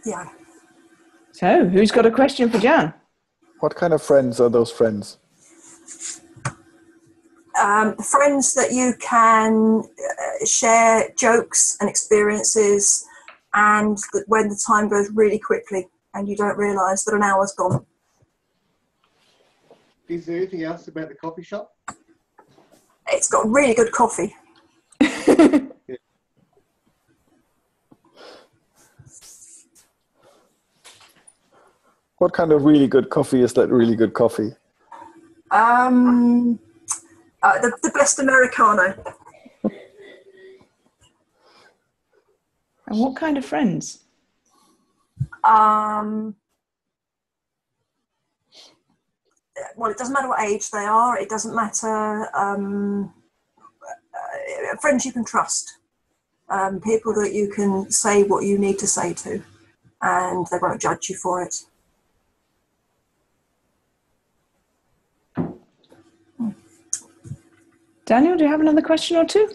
Yeah. So, who's got a question for Jan? What kind of friends are those friends? Friends that you can share jokes and experiences, and that when the time goes really quickly and you don't realise that an hour's gone. Is there anything else about the coffee shop? It's got really good coffee. What kind of really good coffee is that really good coffee? The best Americano. And what kind of friends? Well, it doesn't matter what age they are. It doesn't matter. Friends you can trust. People that you can say what you need to say to, and they won't judge you for it. Daniel, do you have another question or two?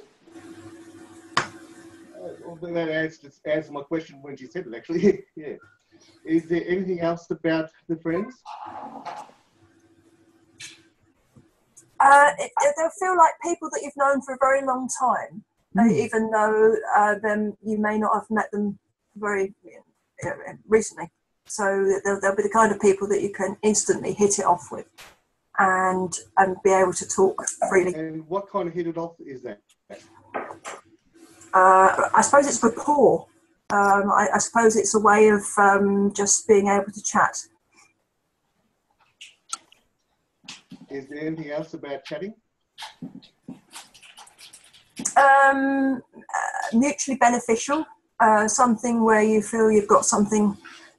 Well, that answered my question when she said it, actually. Yeah. Is there anything else about the friends? They'll feel like people that you've known for a very long time, even though you may not have met them very recently. So they'll be the kind of people that you can instantly hit it off with and be able to talk freely. And what kind of hit it off is that? I suppose it's rapport. I suppose it's a way of just being able to chat. Is there anything else about chatting? Mutually beneficial. Something where you feel you've got something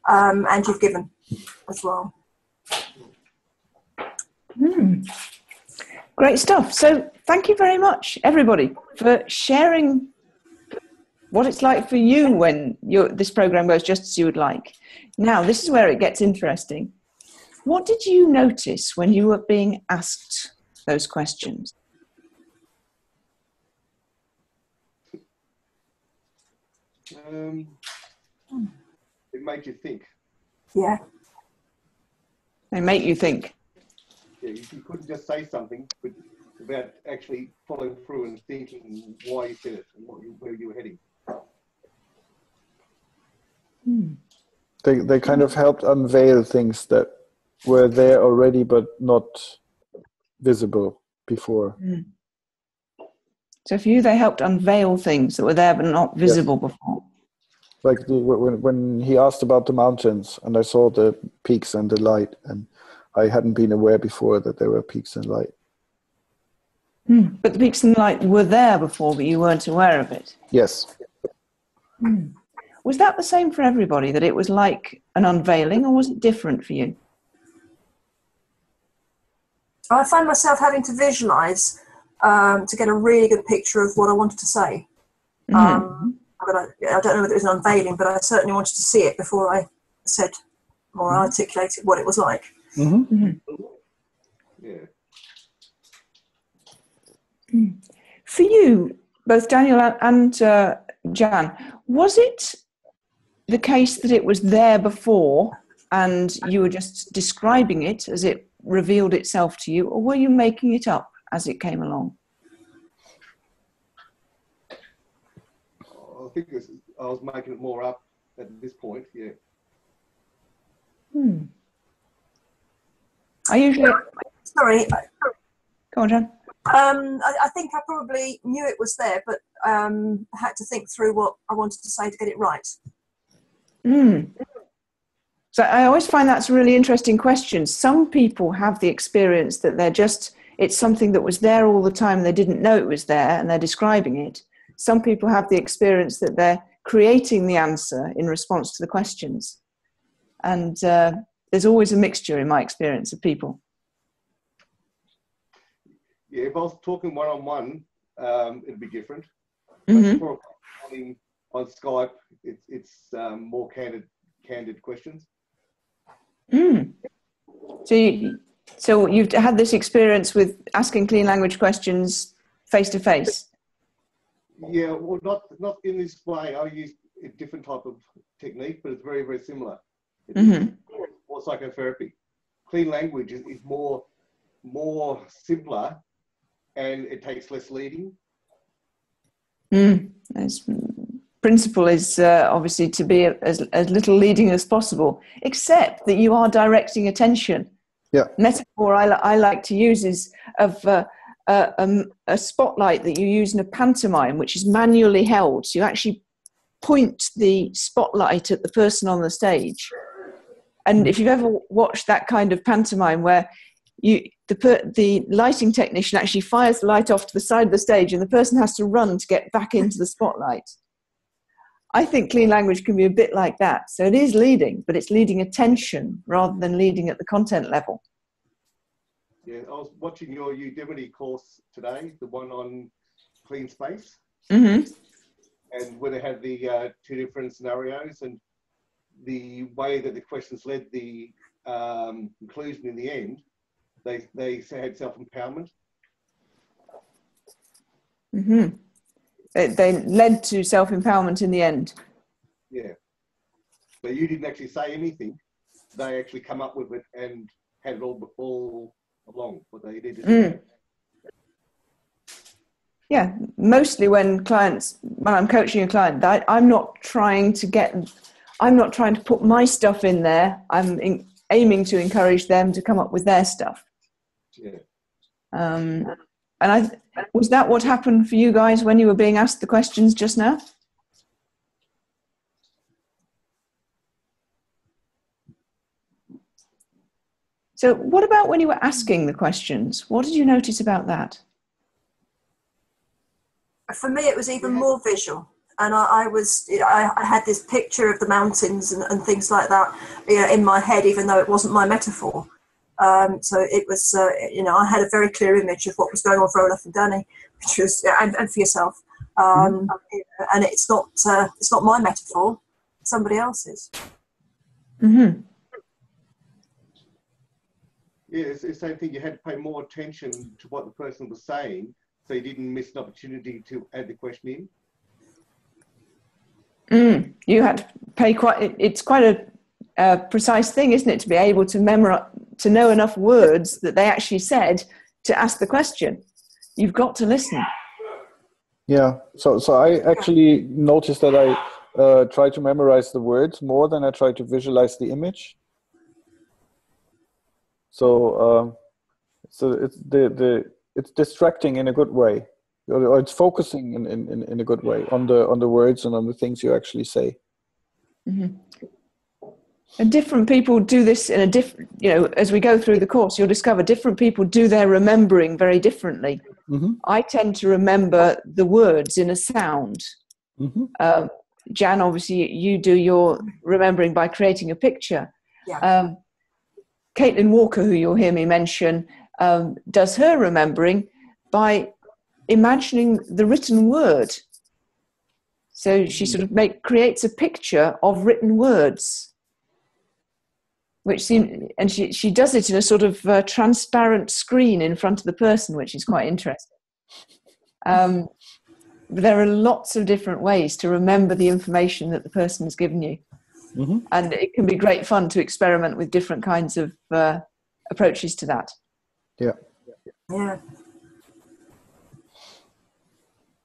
and you've given as well. Great stuff. So thank you very much, everybody, for sharing what it's like for you when this program goes just as you would like. Now, this is where it gets interesting. What did you notice when you were being asked those questions? It made you think. Yeah. They make you think. Yeah, you couldn't just say something, but about actually following through and thinking why you said it and where you were heading. They kind of helped unveil things that were there already but not visible before. So for you, they helped unveil things that were there but not visible before. Like when he asked about the mountains and I saw the peaks and the light, and I hadn't been aware before that there were peaks and light. But the peaks and light were there before, but you weren't aware of it. Yes. Was that the same for everybody, that it was like an unveiling, or was it different for you? I find myself having to visualise to get a really good picture of what I wanted to say. But I don't know whether it was an unveiling, but I certainly wanted to see it before I said or articulated what it was like. Yeah. For you, both Daniel and Jan, was it the case that it was there before and you were just describing it as it revealed itself to you, or were you making it up as it came along? I think I was making it more up at this point, yeah. I usually... Sorry. Go on, Jan. I think I probably knew it was there, but had to think through what I wanted to say to get it right. So I always find that's a really interesting question. Some people have the experience that they're just it's something that was there all the time and they didn't know it was there and they're describing it. Some people have the experience that they're creating the answer in response to the questions. And there's always a mixture, in my experience, of people. Yeah, if I was talking one-on-one, it'd be different. Mm-hmm. For on Skype, it's more candid questions. Mm. So you've had this experience with asking clean language questions face to face? Yeah, well, not in this way. I use a different type of technique, but it's very, very similar. It's more psychotherapy. Clean language is more simpler, and it takes less leading. Principle is obviously to be as little leading as possible, except that you are directing attention. Yeah. Metaphor I like to use is of a spotlight that you use in a pantomime, which is manually held. So you actually point the spotlight at the person on the stage. And if you've ever watched that kind of pantomime where the lighting technician actually fires the light off to the side of the stage and the person has to run to get back into the spotlight. I think clean language can be a bit like that. So it is leading, but it's leading attention rather than leading at the content level. Yeah, I was watching your Udemy course today, the one on clean space. Mm-hmm. And where they had the two different scenarios and the way that the questions led the conclusion in the end, they had self-empowerment. Mm-hmm. They led to self-empowerment in the end. Yeah. So you didn't actually say anything. They actually come up with it and had it all along what they needed to do. Yeah, mostly when I'm coaching a client, I'm not trying to put my stuff in there. I'm aiming to encourage them to come up with their stuff. Yeah. Was that what happened for you guys when you were being asked the questions just now? So what about when you were asking the questions? What did you notice about that? For me, it was even more visual. And I had this picture of the mountains and things like that, in my head, even though it wasn't my metaphor. So it was, I had a very clear image of what was going on for Olaf and Danny, which was, and for yourself. And it's not my metaphor, somebody else's. Mm-hmm. Yeah, it's the same thing. You had to pay more attention to what the person was saying, so you didn't miss an opportunity to add the question in. You had to pay it's quite a precise thing, isn't it, to be able to to know enough words that they actually said to ask the question. You've got to listen. Yeah. So I actually noticed that I try to memorize the words more than I try to visualize the image. So it's distracting in a good way, or it's focusing in a good way on the words and on the things you actually say. Mm-hmm. And different people do this in a different, as we go through the course, you'll discover different people do their remembering very differently. Mm-hmm. I tend to remember the words in a sound. Mm-hmm. Jan, obviously, you do your remembering by creating a picture. Yeah. Caitlin Walker, who you'll hear me mention, does her remembering by imagining the written word. So she sort of creates a picture of written words. And she does it in a sort of transparent screen in front of the person, which is quite interesting. There are lots of different ways to remember the information that the person has given you. Mm-hmm. And it can be great fun to experiment with different kinds of approaches to that. Yeah. Yeah.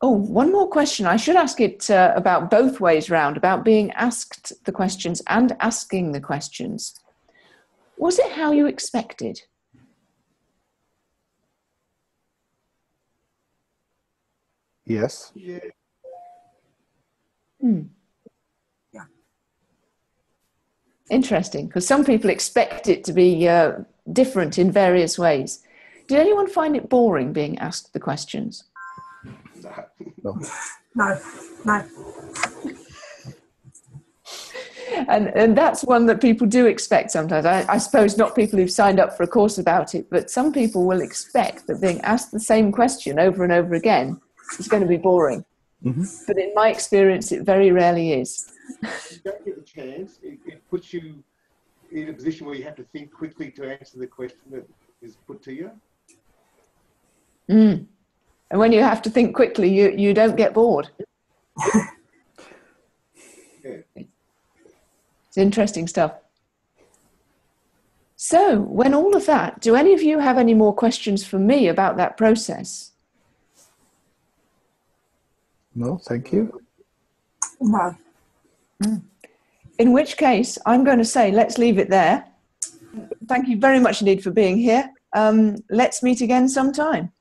Oh, one more question. I should ask it about both ways round, about being asked the questions and asking the questions. Was it how you expected? Yes. Yeah. Yeah. Interesting, because some people expect it to be different in various ways. Did anyone find it boring being asked the questions? No. No, no. And that's one that people do expect sometimes. I suppose not people who've signed up for a course about it, but some people will expect that being asked the same question over and over again is going to be boring. Mm-hmm. But in my experience, it very rarely is. You don't get the chance. It puts you in a position where you have to think quickly to answer the question that is put to you. Mm. And when you have to think quickly, you don't get bored. Yeah. It's interesting stuff. So, when all of that, do any of you have any more questions for me about that process? No, thank you. No. In which case, I'm going to say, let's leave it there. Thank you very much indeed for being here. Let's meet again sometime.